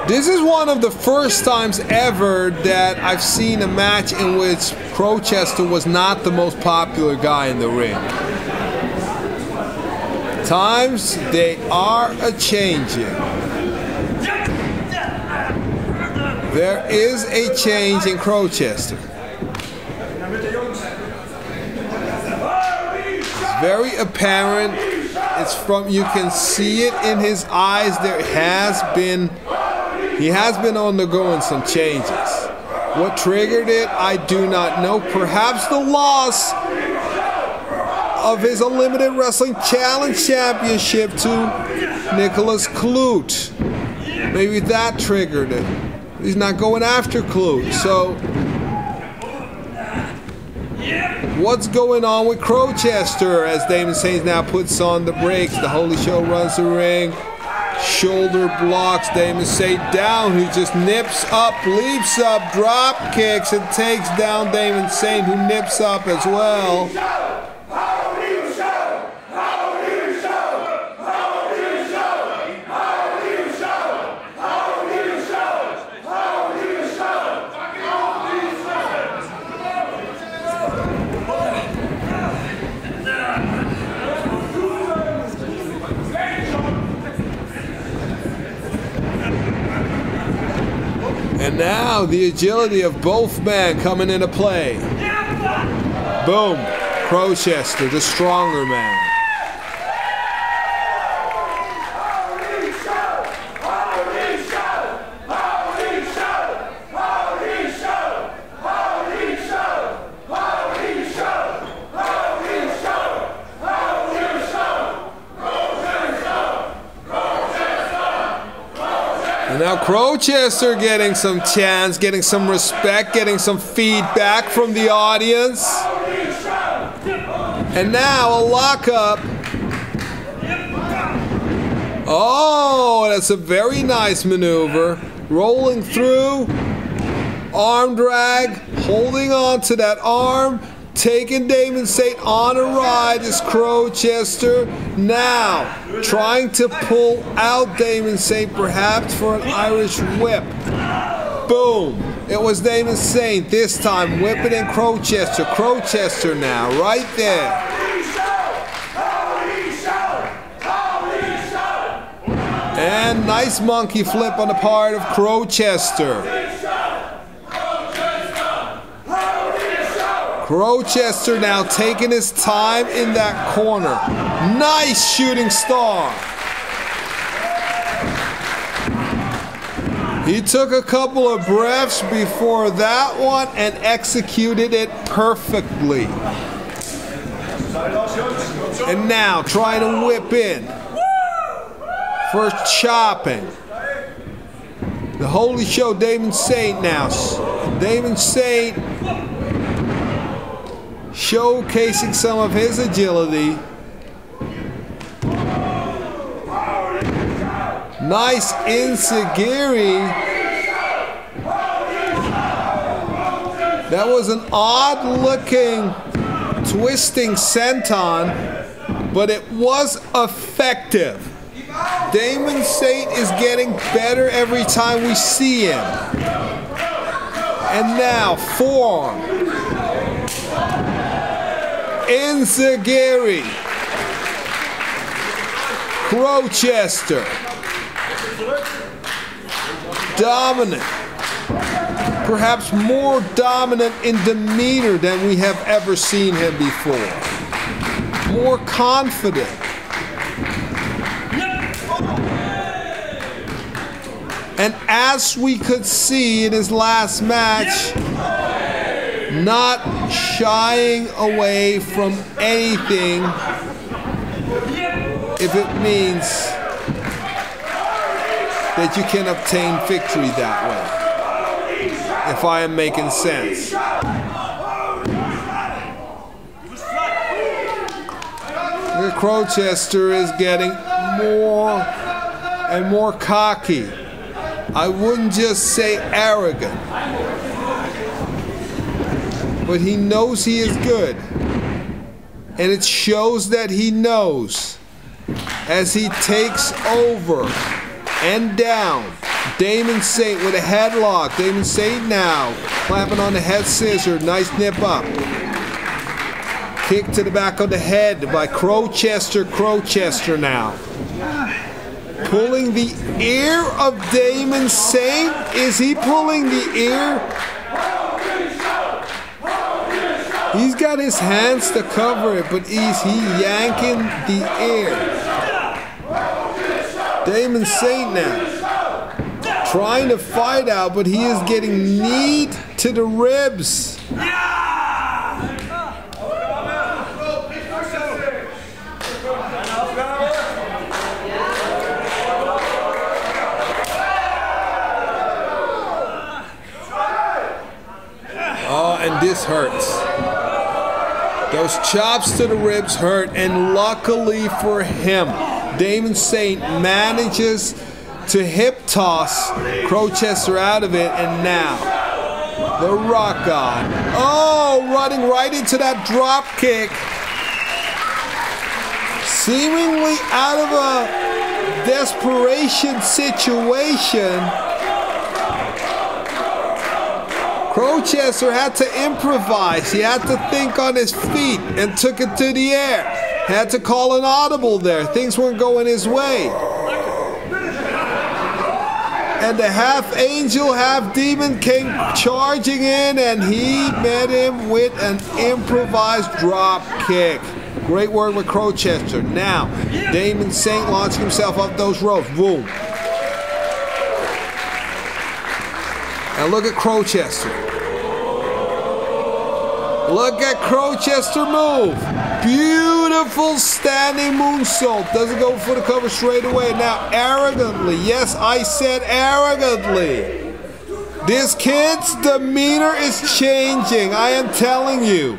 This is one of the first times ever that I've seen a match in which Crowchester was not the most popular guy in the ring. Times, they are a-changing. There is a change in Crowchester. It's very apparent. It's from, you can see it in his eyes. He has been undergoing some changes. What triggered it, I do not know. Perhaps the loss of his Unlimited Wrestling Challenge Championship to Nickolas Kluth. Maybe that triggered it. He's not going after Kluth. So, what's going on with Crowchester as Damon Saint now puts on the brakes? The Holy Show runs the ring. Shoulder blocks Damon Saint down, who just nips up, leaps up, drop kicks, and takes down Damon Saint, who nips up as well. And now the agility of both men coming into play. Boom. Crowchester, the stronger man. And now Crowchester getting some chance, getting some respect, getting some feedback from the audience. And now a lockup. Oh, that's a very nice maneuver. Rolling through, arm drag, holding on to that arm, taking Damon Saint on a ride is Crowchester. Now, trying to pull out Damon Saint perhaps for an Irish whip. Boom. It was Damon Saint this time, whipping in Crowchester. Crowchester now, right there. And nice monkey flip on the part of Crowchester. Crowchester now taking his time in that corner. Nice shooting star. He took a couple of breaths before that one and executed it perfectly. And now trying to whip in for chopping. The Holy Show, Damon Saint now. Damon Saint showcasing some of his agility. Nice enziguri. That was an odd looking twisting senton, but it was effective. Damon Saint is getting better every time we see him. And now forearm. Enziguri. Crowchester. Dominant. Perhaps more dominant in demeanor than we have ever seen him before. More confident. And as we could see in his last match, not shying away from anything if it means that you can obtain victory that way, if I am making sense. Crowchester is getting more and more cocky. I wouldn't just say arrogant, but he knows he is good, and it shows that he knows as he takes over and down. Damon Saint with a headlock. Damon Saint now clapping on the head scissor. Nice nip up. Kick to the back of the head by Crowchester. Crowchester now pulling the ear of Damon Saint. Is he pulling the ear? He's got his hands to cover it, but is he yanking the ear? Damon Saint now trying to fight out, but he is getting kneed to the ribs. And this hurts. Those chops to the ribs hurt, and luckily for him, Damon Saint manages to hip toss Crowchester out of it, and now the rock on. Oh, running right into that drop kick. Seemingly out of a desperation situation, Crowchester had to improvise. He had to think on his feet and took it to the air. Had to call an audible there. Things weren't going his way. And the half angel, half demon came charging in, and he met him with an improvised drop kick. Great work with Crowchester. Now, Damon Saint launching himself up those ropes. Boom. And look at Crowchester. Look at Crowchester move. Beautiful standing moonsault. Doesn't go for the cover straight away. Now arrogantly, yes, I said arrogantly. This kid's demeanor is changing. I am telling you.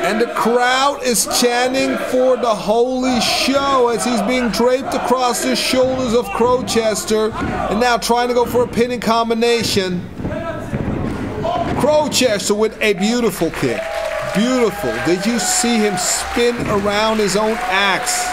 And the crowd is chanting for the Holy Show as he's being draped across the shoulders of Crowchester, and now trying to go for a pinning combination. Crowchester with a beautiful kick. Beautiful. Did you see him spin around his own axe?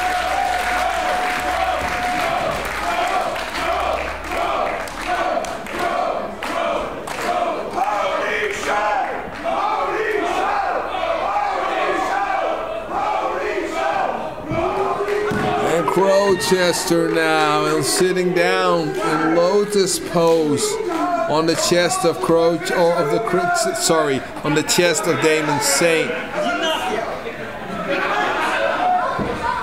Crowchester now and sitting down in lotus pose on the chest of on the chest of Damon Saint.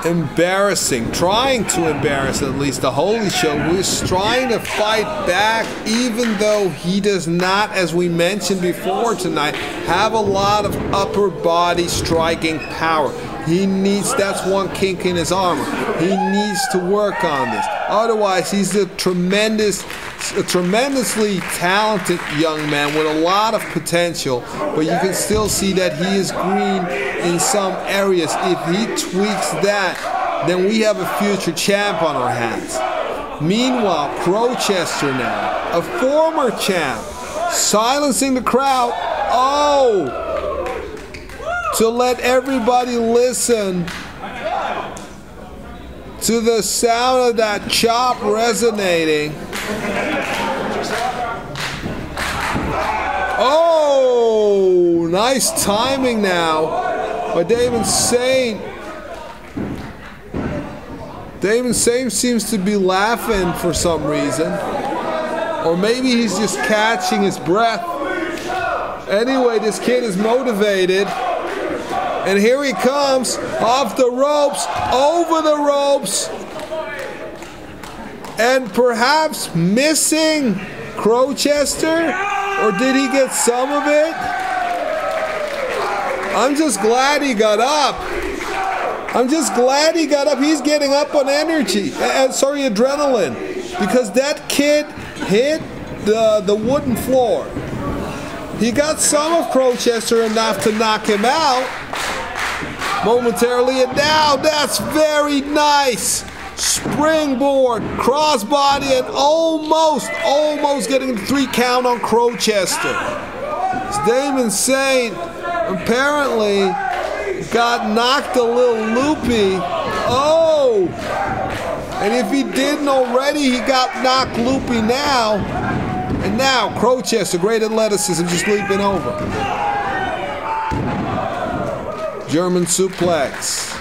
Embarrassing, trying to embarrass at least the Holy Show, who is trying to fight back, even though he does not, as we mentioned before tonight, have a lot of upper body striking power. He needs, that's one kink in his armor. He needs to work on this. Otherwise, he's a tremendously talented young man with a lot of potential, but you can still see that he is green in some areas. If he tweaks that, then we have a future champ on our hands. Meanwhile, Crowchester now, a former champ, silencing the crowd. Oh! To let everybody listen to the sound of that chop resonating. Oh, nice timing now by Damon Saint. Damon Saint seems to be laughing for some reason. Or maybe he's just catching his breath. Anyway, this kid is motivated. And here he comes, off the ropes, over the ropes, and perhaps missing Crowchester, or did he get some of it? I'm just glad he got up. I'm just glad he got up. He's getting up on energy, adrenaline, because that kid hit the wooden floor. He got some of Crowchester enough to knock him out momentarily, and now that's very nice. Springboard, crossbody, and almost getting the 3 count on Crowchester. Damon Saint apparently got knocked a little loopy. Oh! And if he didn't already, he got knocked loopy now. And now Crowchester, great athleticism, just leaping over. German suplex.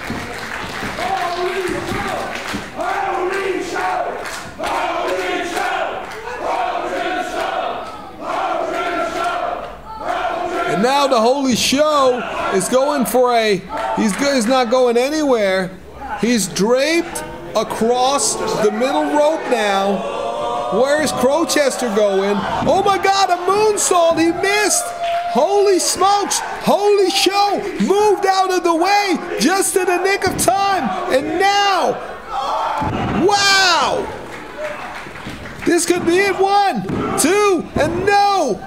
And now the Holy Show is going for he's not going anywhere. He's draped across the middle rope now. Where is Crowchester going? Oh my God, a moonsault, he missed. Holy smokes, Holy Show moved out of the way just in the nick of time. And now, wow! This could be it. 1, 2, and no!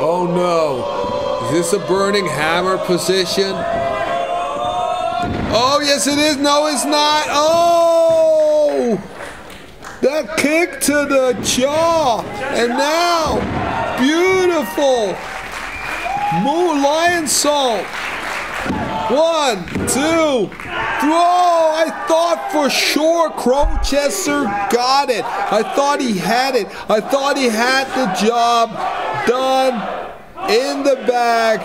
Oh no. Is this a burning hammer position? Oh yes it is. No it's not. Oh! That kick to the jaw. And now, beautiful lion salt. 1, 2, throw! I thought for sure Crowchester got it. I thought he had it. I thought he had the job done in the bag.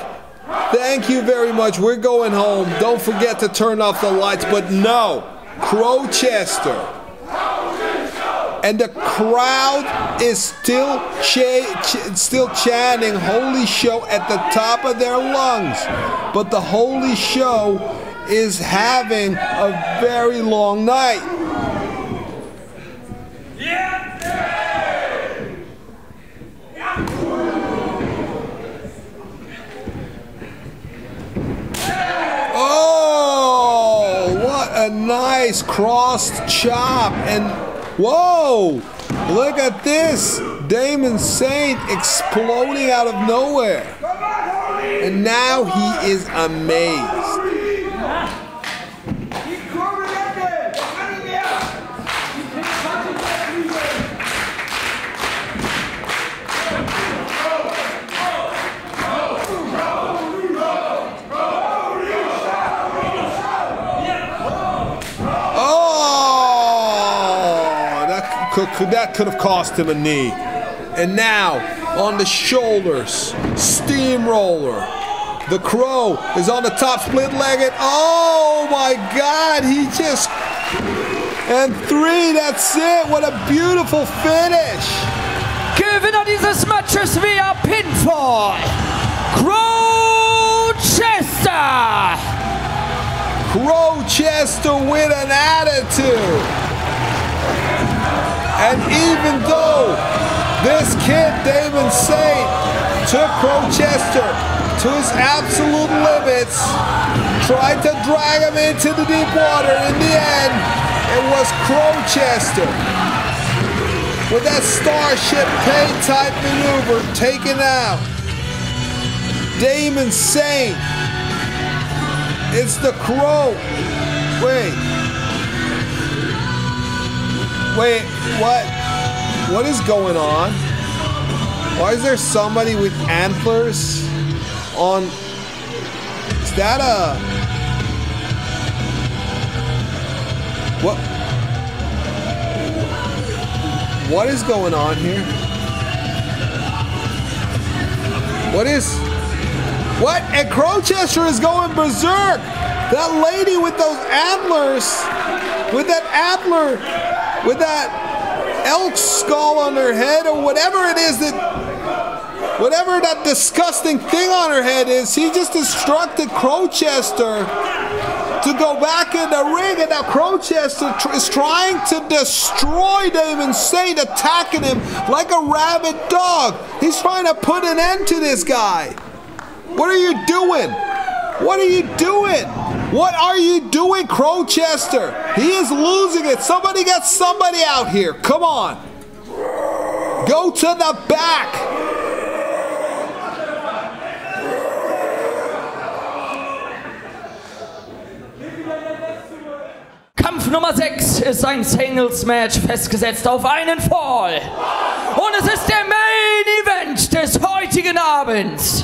Thank you very much. We're going home. Don't forget to turn off the lights. But no, Crowchester. And the crowd is still chanting Holy Show at the top of their lungs. But the Holy Show is having a very long night. Oh, what a nice crossed chop. And whoa, look at this. Damon Saint exploding out of nowhere. And now he is amazed. That could have cost him a knee. And now on the shoulders, steamroller. The Crow is on the top, split-legged. Oh my God, he just... And 3, that's it. What a beautiful finish. Gewinner dieses Matches via Pinfall, Crowchester. Crowchester with an attitude. And even though this kid, Damon Saint, took Crowchester to his absolute limits, tried to drag him into the deep water, in the end, it was Crowchester with that Starship K-type maneuver taken out. Damon Saint. It's the Crow. Wait, what? What is going on? Why is there somebody with antlers on? Is that a... What? What is going on here? What? And Crowchester is going berserk. That lady with those antlers, with that elk skull on her head, or whatever it is whatever that disgusting thing on her head is, he just instructed Crowchester to go back in the ring, and now Crowchester is trying to destroy Damon Saint, attacking him like a rabid dog. He's trying to put an end to this guy. What are you doing? What are you doing? What are you doing, Crowchester? He is losing it. Somebody get somebody out here. Come on. Go to the back. Kampf Nummer 6 ist ein Singles-Match festgesetzt auf einen Fall. Und es ist der Main Event des heutigen Abends.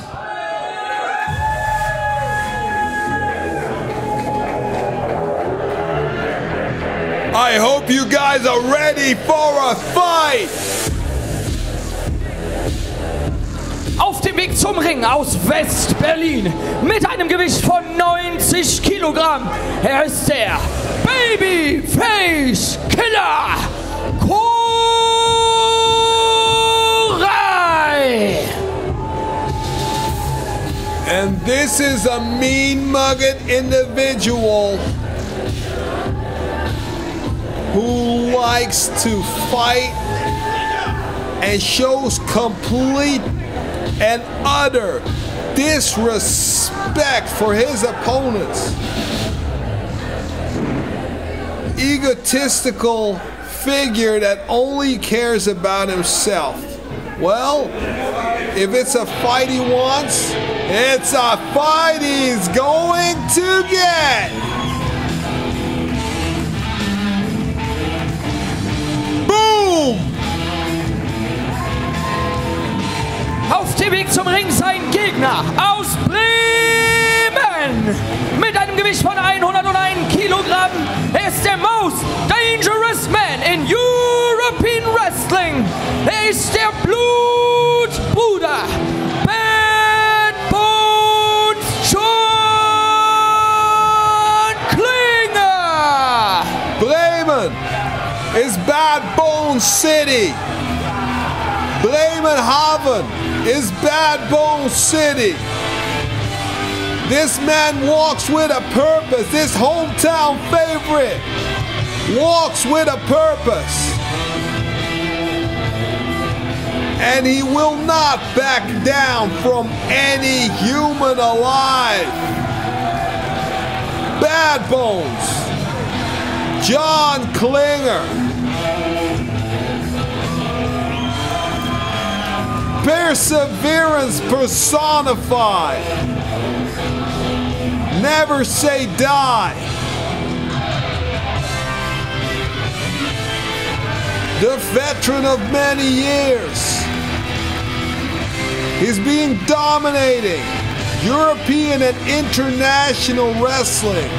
I hope you guys are ready for a fight. Auf dem Weg zum Ring aus West-Berlin mit einem Gewicht von 90 Kilogramm. Er ist der Babyface Killer Koray. And this is a mean-mugged individual who likes to fight and shows complete and utter disrespect for his opponents. Egotistical figure that only cares about himself. Well, if it's a fight he wants, it's a fight he's going to get. Boom! Auf dem Weg zum Ring sein Gegner aus Bremen mit einem Gewicht von 101 Kilogramm. Er ist der most dangerous man in European Wrestling. Er ist der Blutbruder Bad Bones John Klinger. Bremen is Bad Bones City. Bremenhaven is Bad Bones City. This man walks with a purpose. This hometown favorite walks with a purpose. And he will not back down from any human alive. Bad Bones John Klinger. Perseverance personified. Never say die. The veteran of many years. He's being dominating European and international wrestling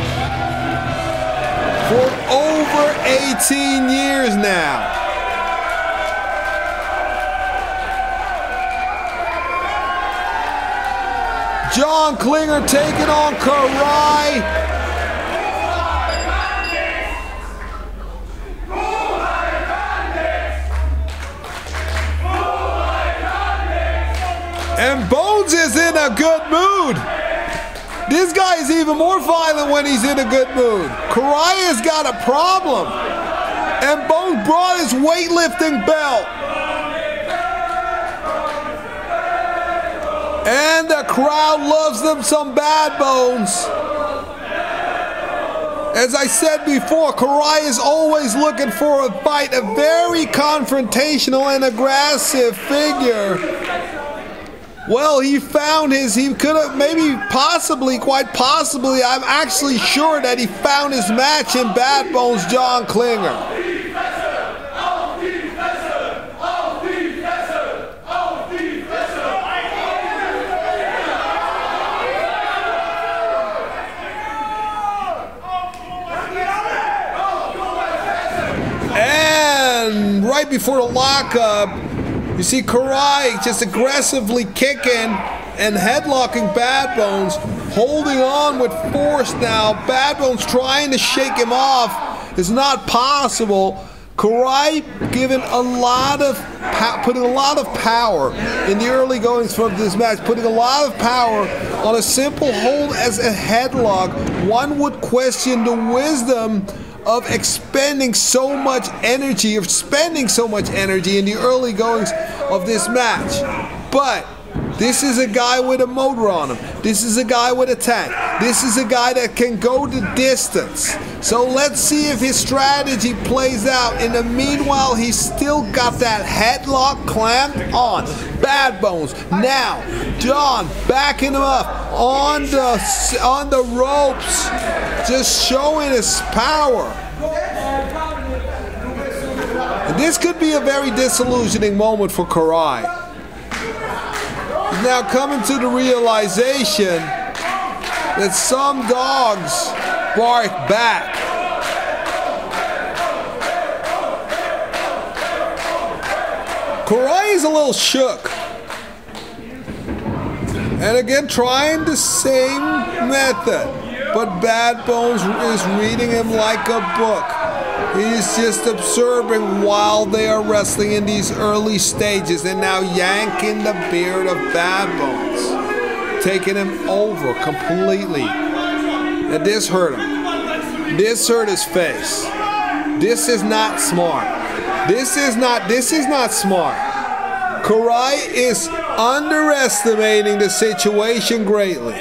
for over 18 years now. John Klinger taking on Koray. And Bones is in a good mood. This guy is even more violent when he's in a good mood. Koray has got a problem. And Bones brought his weightlifting belt. And the crowd loves them some Bad Bones. As I said before, Koray is always looking for a fight, a very confrontational and aggressive figure. Well, he found he could have maybe possibly, quite possibly, I'm actually sure that he found his match in Bad Bones John Klinger. And right before the lockup, you see Koray just aggressively kicking and headlocking Bad Bones, holding on with force now. Bad Bones trying to shake him off is not possible. Koray putting a lot of power in the early goings from this match, putting a lot of power on a simple hold as a headlock. One would question the wisdom of expending so much energy, of spending so much energy in the early goings of this match. But this is a guy with a motor on him. This is a guy with a tank. This is a guy that can go the distance. So let's see if his strategy plays out. In the meanwhile, he's still got that headlock clamped on. Bad Bones. Now, John backing him up on the ropes, just showing his power. And this could be a very disillusioning moment for Koray. He's now coming to the realization that some dogs bark back. Koray is a little shook. And again, trying the same method. But Bad Bones is reading him like a book. He's just observing while they are wrestling in these early stages and now yanking the beard of Bad Bones, taking him over completely. And this hurt him. This hurt his face. This is not smart. This is not smart. Koray is underestimating the situation greatly.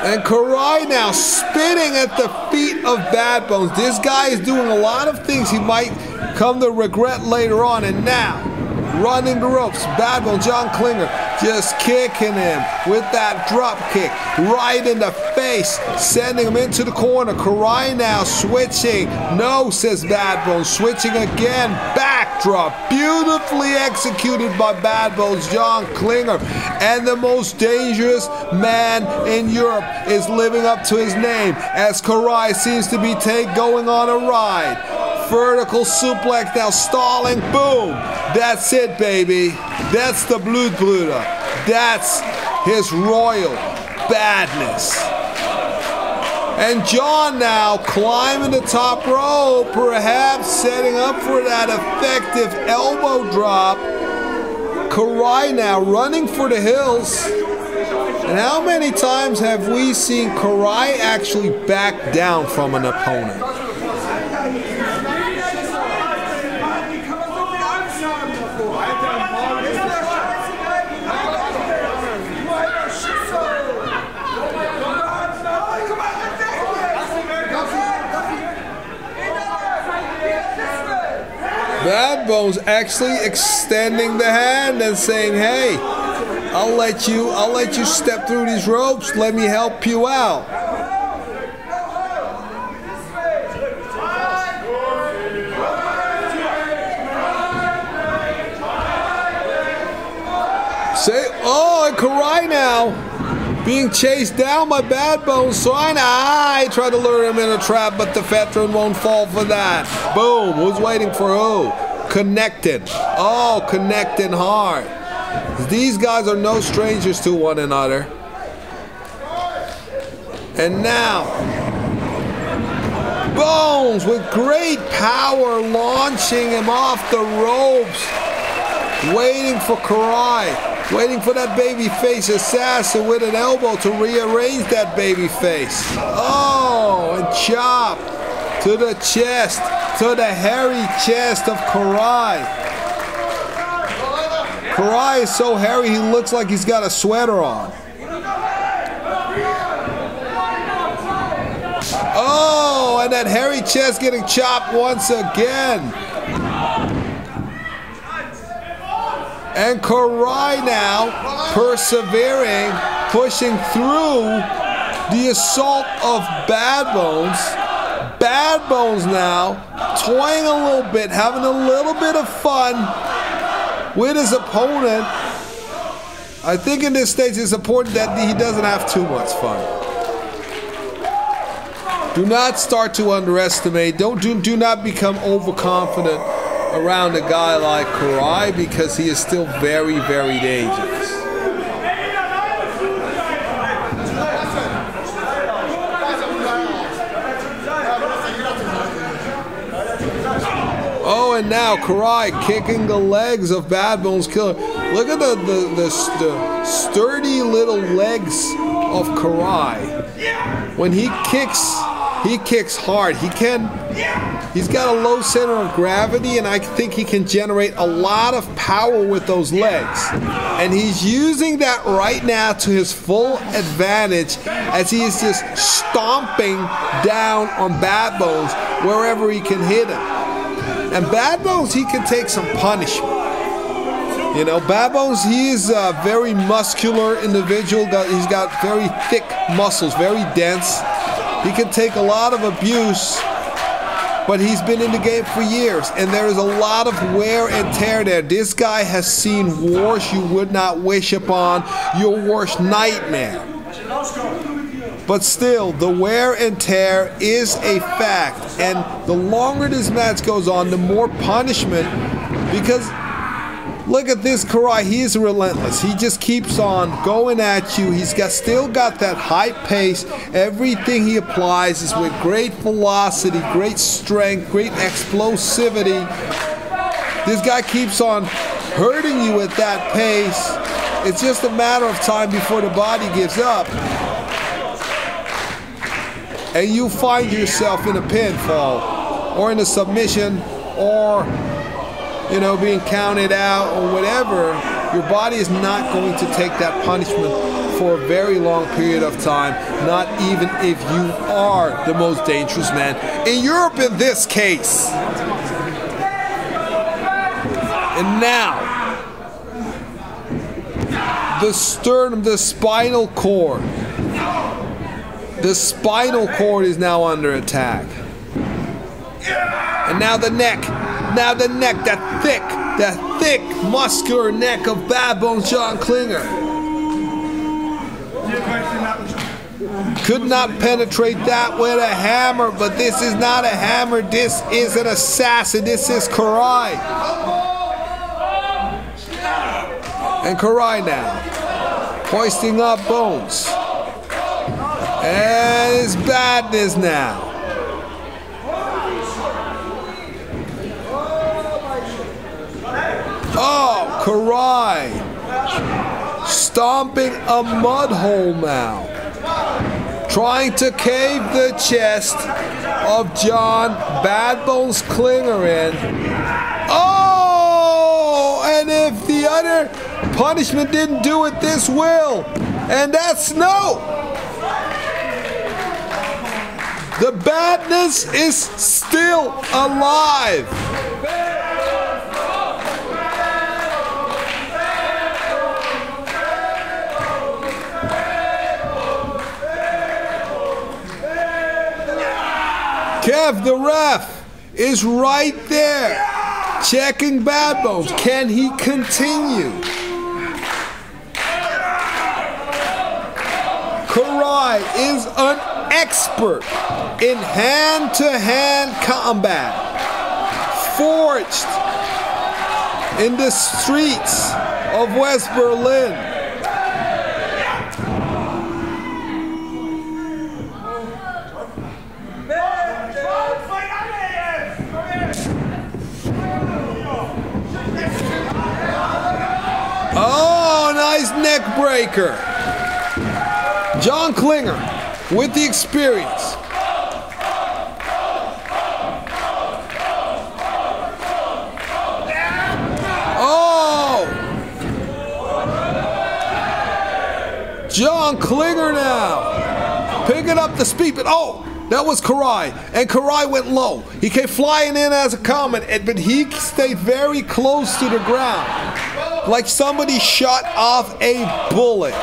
And Koray now spitting at the feet of Bad Bones. This guy is doing a lot of things he might come to regret later on. And now, running the ropes, Bad Bones, John Klinger, just kicking him with that drop kick right in the face, sending him into the corner. Koray now switching. No, says Bad Bones, switching again. Backdrop, beautifully executed by Bad Bones, John Klinger. And the most dangerous man in Europe is living up to his name, as Koray seems to be going on a ride. Vertical suplex now, stalling, boom. That's it, baby. That's the Blutbruder. That's his royal badness. And John now climbing the top rope, perhaps setting up for that effective elbow drop. Koray now running for the hills. And how many times have we seen Koray actually back down from an opponent? Bad Bones actually extending the hand and saying, "Hey, I'll let you step through these ropes. Let me help you out." And Koray now being chased down by Bad Bones. So I try to lure him in a trap, but the veteran won't fall for that. Boom. Who's waiting for who? Connected. Oh, connecting hard. These guys are no strangers to one another. And now, Bones with great power launching him off the ropes. Waiting for Koray. Waiting for that babyface assassin with an elbow to rearrange that babyface. Oh, and chop to the chest, to the hairy chest of Koray. Koray is so hairy he looks like he's got a sweater on. Oh, and that hairy chest getting chopped once again. And Koray now persevering, pushing through the assault of Bad Bones. Bad Bones now toying a little bit, having a little bit of fun with his opponent. I think in this stage it's important that he doesn't have too much fun. Do not start to underestimate. Do not become overconfident around a guy like Koray because he is still very, very dangerous. Oh, and now Koray kicking the legs of Bad Bones Killer. Look at the sturdy little legs of Koray. When he kicks hard. He's got a low center of gravity, and I think he can generate a lot of power with those legs. And he's using that right now to his full advantage as he is just stomping down on Bad Bones wherever he can hit him. And Bad Bones, he can take some punishment. You know, Bad Bones, he is a very muscular individual. He's got very thick muscles, very dense. He can take a lot of abuse, but he's been in the game for years, and there is a lot of wear and tear there. This guy has seen wars you would not wish upon, your worst nightmare. But still, the wear and tear is a fact, and the longer this match goes on, the more punishment, because look at this Koray, he is relentless. He just keeps on going at you. He's still got that high pace. Everything he applies is with great velocity, great strength, great explosivity. This guy keeps on hurting you at that pace. It's just a matter of time before the body gives up. And you find yourself in a pinfall, or in a submission, or you know, being counted out or whatever. Your body is not going to take that punishment for a very long period of time, not even if you are the most dangerous man in Europe in this case. And now, the sternum, the spinal cord. The spinal cord is now under attack. And now the neck. Now the neck, that thick, muscular neck of Bad Bones John Klinger. Could not penetrate that with a hammer, but this is not a hammer, this is an assassin, this is Koray. And Koray now, hoisting up Bones. And his badness now. Oh, Koray stomping a mud hole now. Trying to cave the chest of John Bad Bones Klinger in. Oh, and if the other punishment didn't do it, this will. And that's no. The badness is still alive. Kev, the ref, is right there, checking Bad Bones. Can he continue? Koray is an expert in hand-to-hand combat, forged in the streets of West Berlin. Oh, nice neck breaker. John Klinger with the experience. Oh! John Klinger now. Picking up the speed, but oh! That was Koray, and Koray went low. He came flying in as a comet, but he stayed very close to the ground, like somebody shot off a bullet.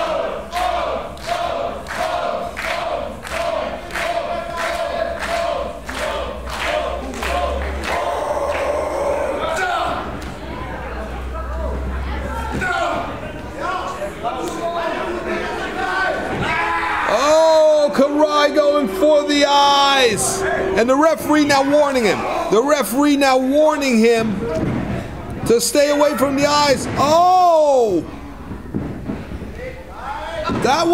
Koray going for the eyes. And the referee now warning him. The referee now warning him to stay away from the eyes. Oh! That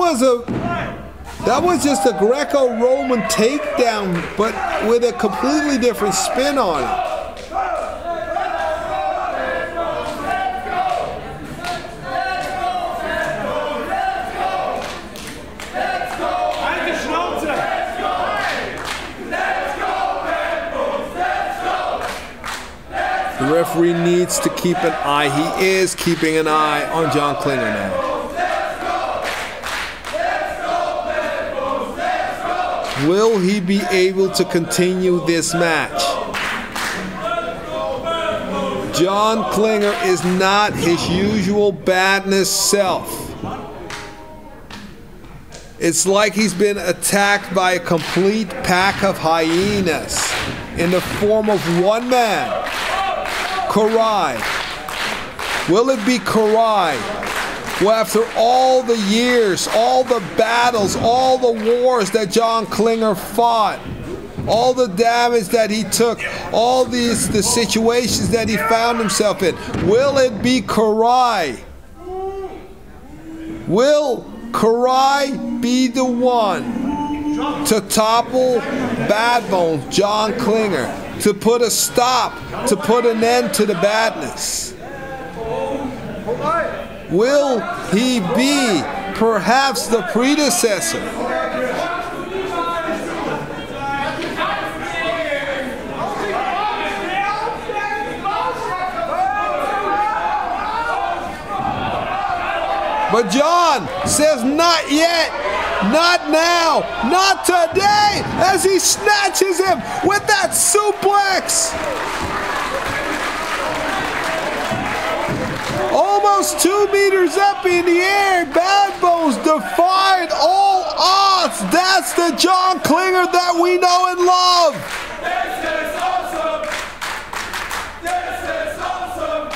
was just a Greco-Roman takedown, but with a completely different spin on it. The referee needs to keep an eye. He is keeping an eye on John Klinger now. Will he be able to continue this match? John Klinger is not his usual badness self. It's like he's been attacked by a complete pack of hyenas in the form of one man. Koray. Will it be Koray who, after all the years, all the battles, all the wars that John Klinger fought, all the damage that he took, all the situations that he found himself in, will it be Koray? Will Koray be the one to topple Bad Bones, John Klinger, to put a stop, to put an end to the badness? Will he be perhaps the predecessor? But John says not yet, not now, not today, as he snatches him with that suplex. Almost 2 meters up in the air, Bad Bones defied all odds. That's the John Klinger that we know and love. This is awesome. This is awesome.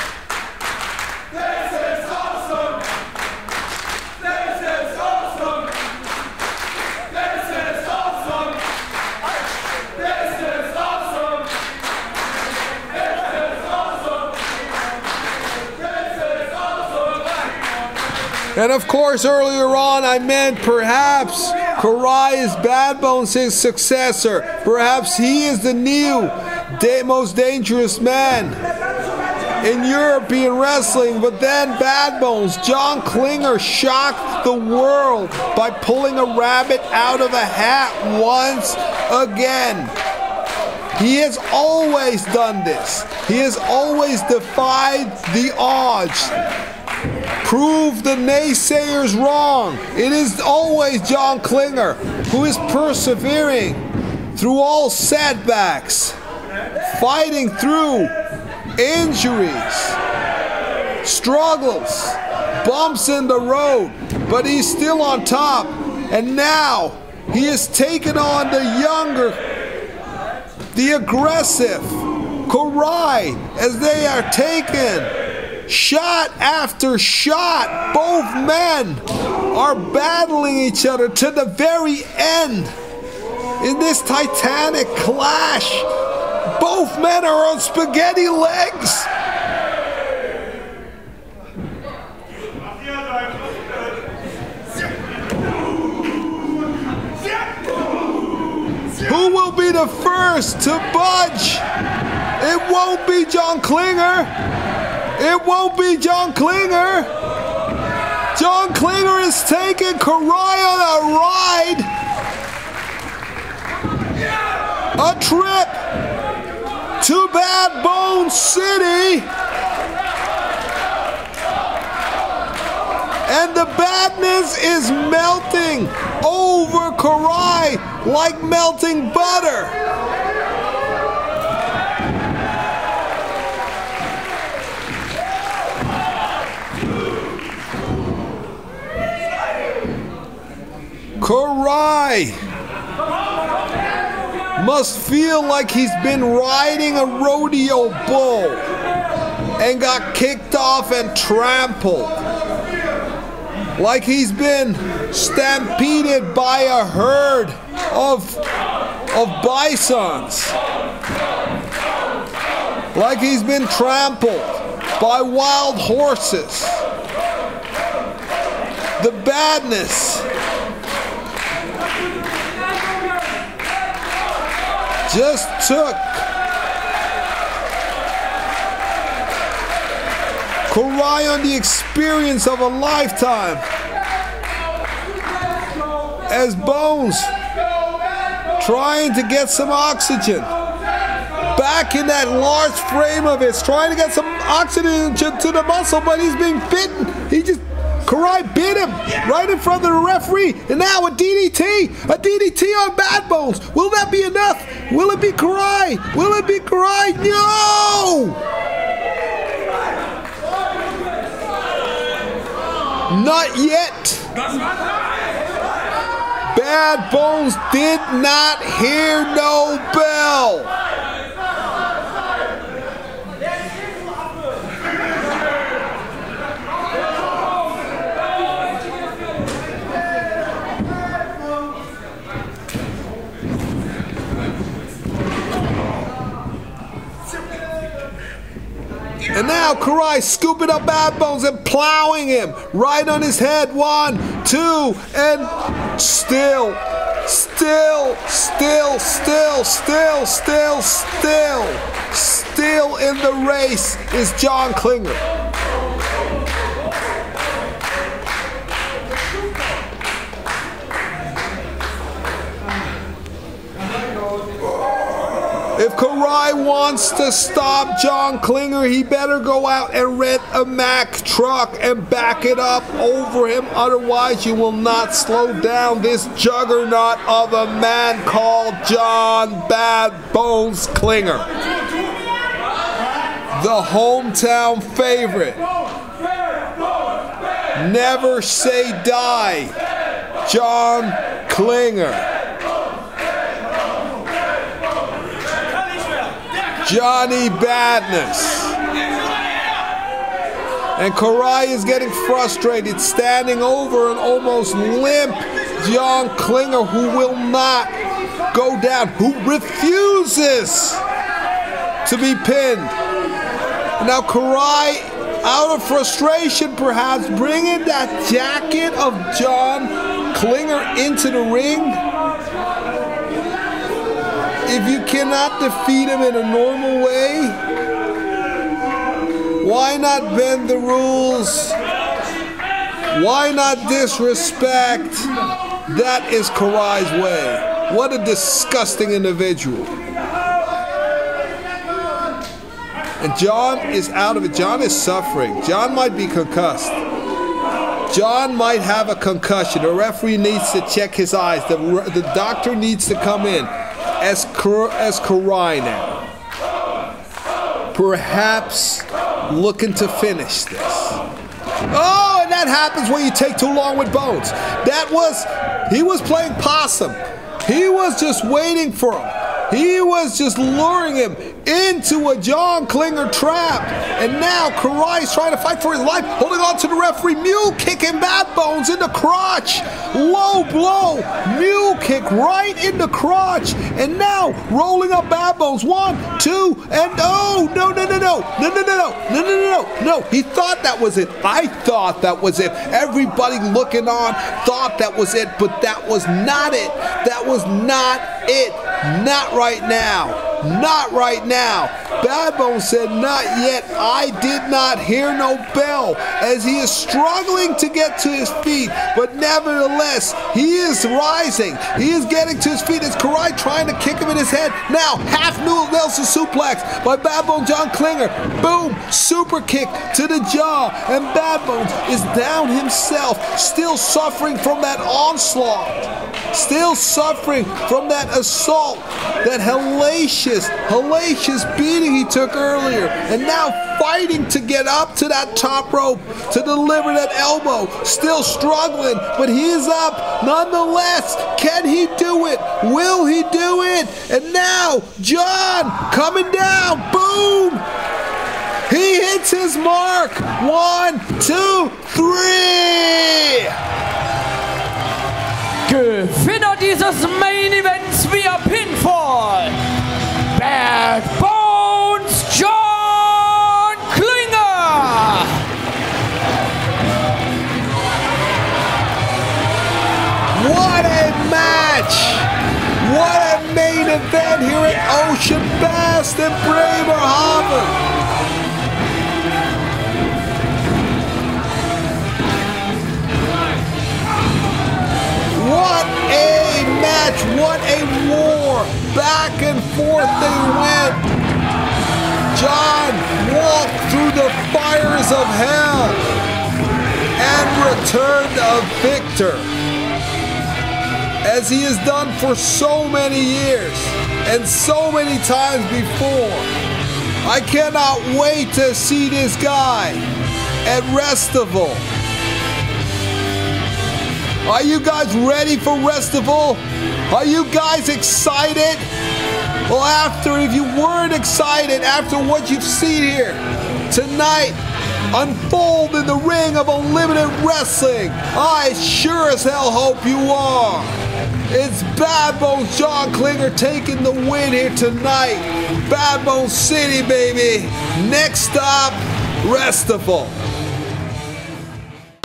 This is awesome. This is awesome. This is awesome. This is awesome. This is awesome. This is awesome. And of course, earlier on, I meant perhaps Koray is Bad Bones' his successor. Perhaps he is the new most dangerous man in European wrestling. But then Bad Bones, John Klinger, shocked the world by pulling a rabbit out of a hat once again. He has always done this. He has always defied the odds. Prove the naysayers wrong. It is always John Klinger who is persevering through all setbacks, fighting through injuries, struggles, bumps in the road, but he's still on top. And now he has taken on the younger the aggressive Koray as they are taken shot after shot. Both men are battling each other to the very end in this titanic clash. Both men are on spaghetti legs. Who will be the first to budge? It won't be John Klinger. It won't be John Klinger. John Klinger is taking Koray on a ride. A trip to Bad Bones City. And the badness is melting over Koray like melting butter. Koray must feel like he's been riding a rodeo bull and got kicked off and trampled. Like he's been stampeded by a herd of bisons. Like he's been trampled by wild horses. The badness just took Koray on the experience of a lifetime as Bones trying to get some oxygen back in that large frame of his, trying to get some oxygen to the muscle, but he's being bitten. Koray bit him right in front of the referee, and now a DDT on Bad Bones. Will that be enough? Will it be Koray? Will it be Koray? No! Not yet. Bad Bones did not hear no bell. And now Koray scooping up Bad Bones and plowing him right on his head. 1, 2, and still in the race is John Klinger. If Koray wants to stop John Klinger, he better go out and rent a Mack truck and back it up over him. Otherwise, you will not slow down this juggernaut of a man called John Bad Bones Klinger. The hometown favorite. Never say die. John Klinger. Johnny Badness. And Koray is getting frustrated, standing over an almost limp John Klinger, who will not go down, who refuses to be pinned. Now Koray, out of frustration perhaps, bringing that jacket of John Klinger into the ring. If you cannot defeat him in a normal way, why not bend the rules? Why not disrespect? That is Koray's way. What a disgusting individual. And John is out of it. John is suffering. John might be concussed. John might have a concussion. The referee needs to check his eyes. The doctor needs to come in. As Koray now, perhaps looking to finish this. Oh, and that happens when you take too long with Bones. He was playing possum. He was just waiting for him. He was just luring him into a John Klinger trap. And now Koray's trying to fight for his life, holding on to the referee. Mule kicking Bad Bones in the crotch. Low blow. Mule kick right in the crotch. And now rolling up Bad Bones. 1, 2, and oh, no. He thought that was it. I thought that was it. Everybody looking on thought that was it, but that was not it. That was not it. Not right now. Not right now. Bad Bones said, not yet. I did not hear no bell, as he is struggling to get to his feet, but nevertheless, he is rising. He is getting to his feet as Koray trying to kick him in his head. Now, half Nelson suplex by Bad Bones John Klinger. Boom, super kick to the jaw, and Bad Bones is down himself, still suffering from that onslaught. Still suffering from that assault, that hellacious beating he took earlier, and now fighting to get up to that top rope to deliver that elbow. Still struggling, but he is up nonetheless. Can he do it? Will he do it? And now John coming down. Boom! He hits his mark. 1, 2, 3. Gewinner dieses Main Events via Pinfall, Bad Bones John Klinger. What a match! What a main event here at Ocean Best in Bremerhaven. What a match, what a war. Back and forth they went. John walked through the fires of hell and returned a victor, as he has done for so many years and so many times before. I cannot wait to see this guy at Restival. Are you guys ready for Restival? Are you guys excited? Well, if you weren't excited after what you've seen here tonight unfold in the ring of Unlimited Wrestling, I sure as hell hope you are. It's Bad Bones John Klinger taking the win here tonight. Bad Bones City, baby. Next stop, Restival.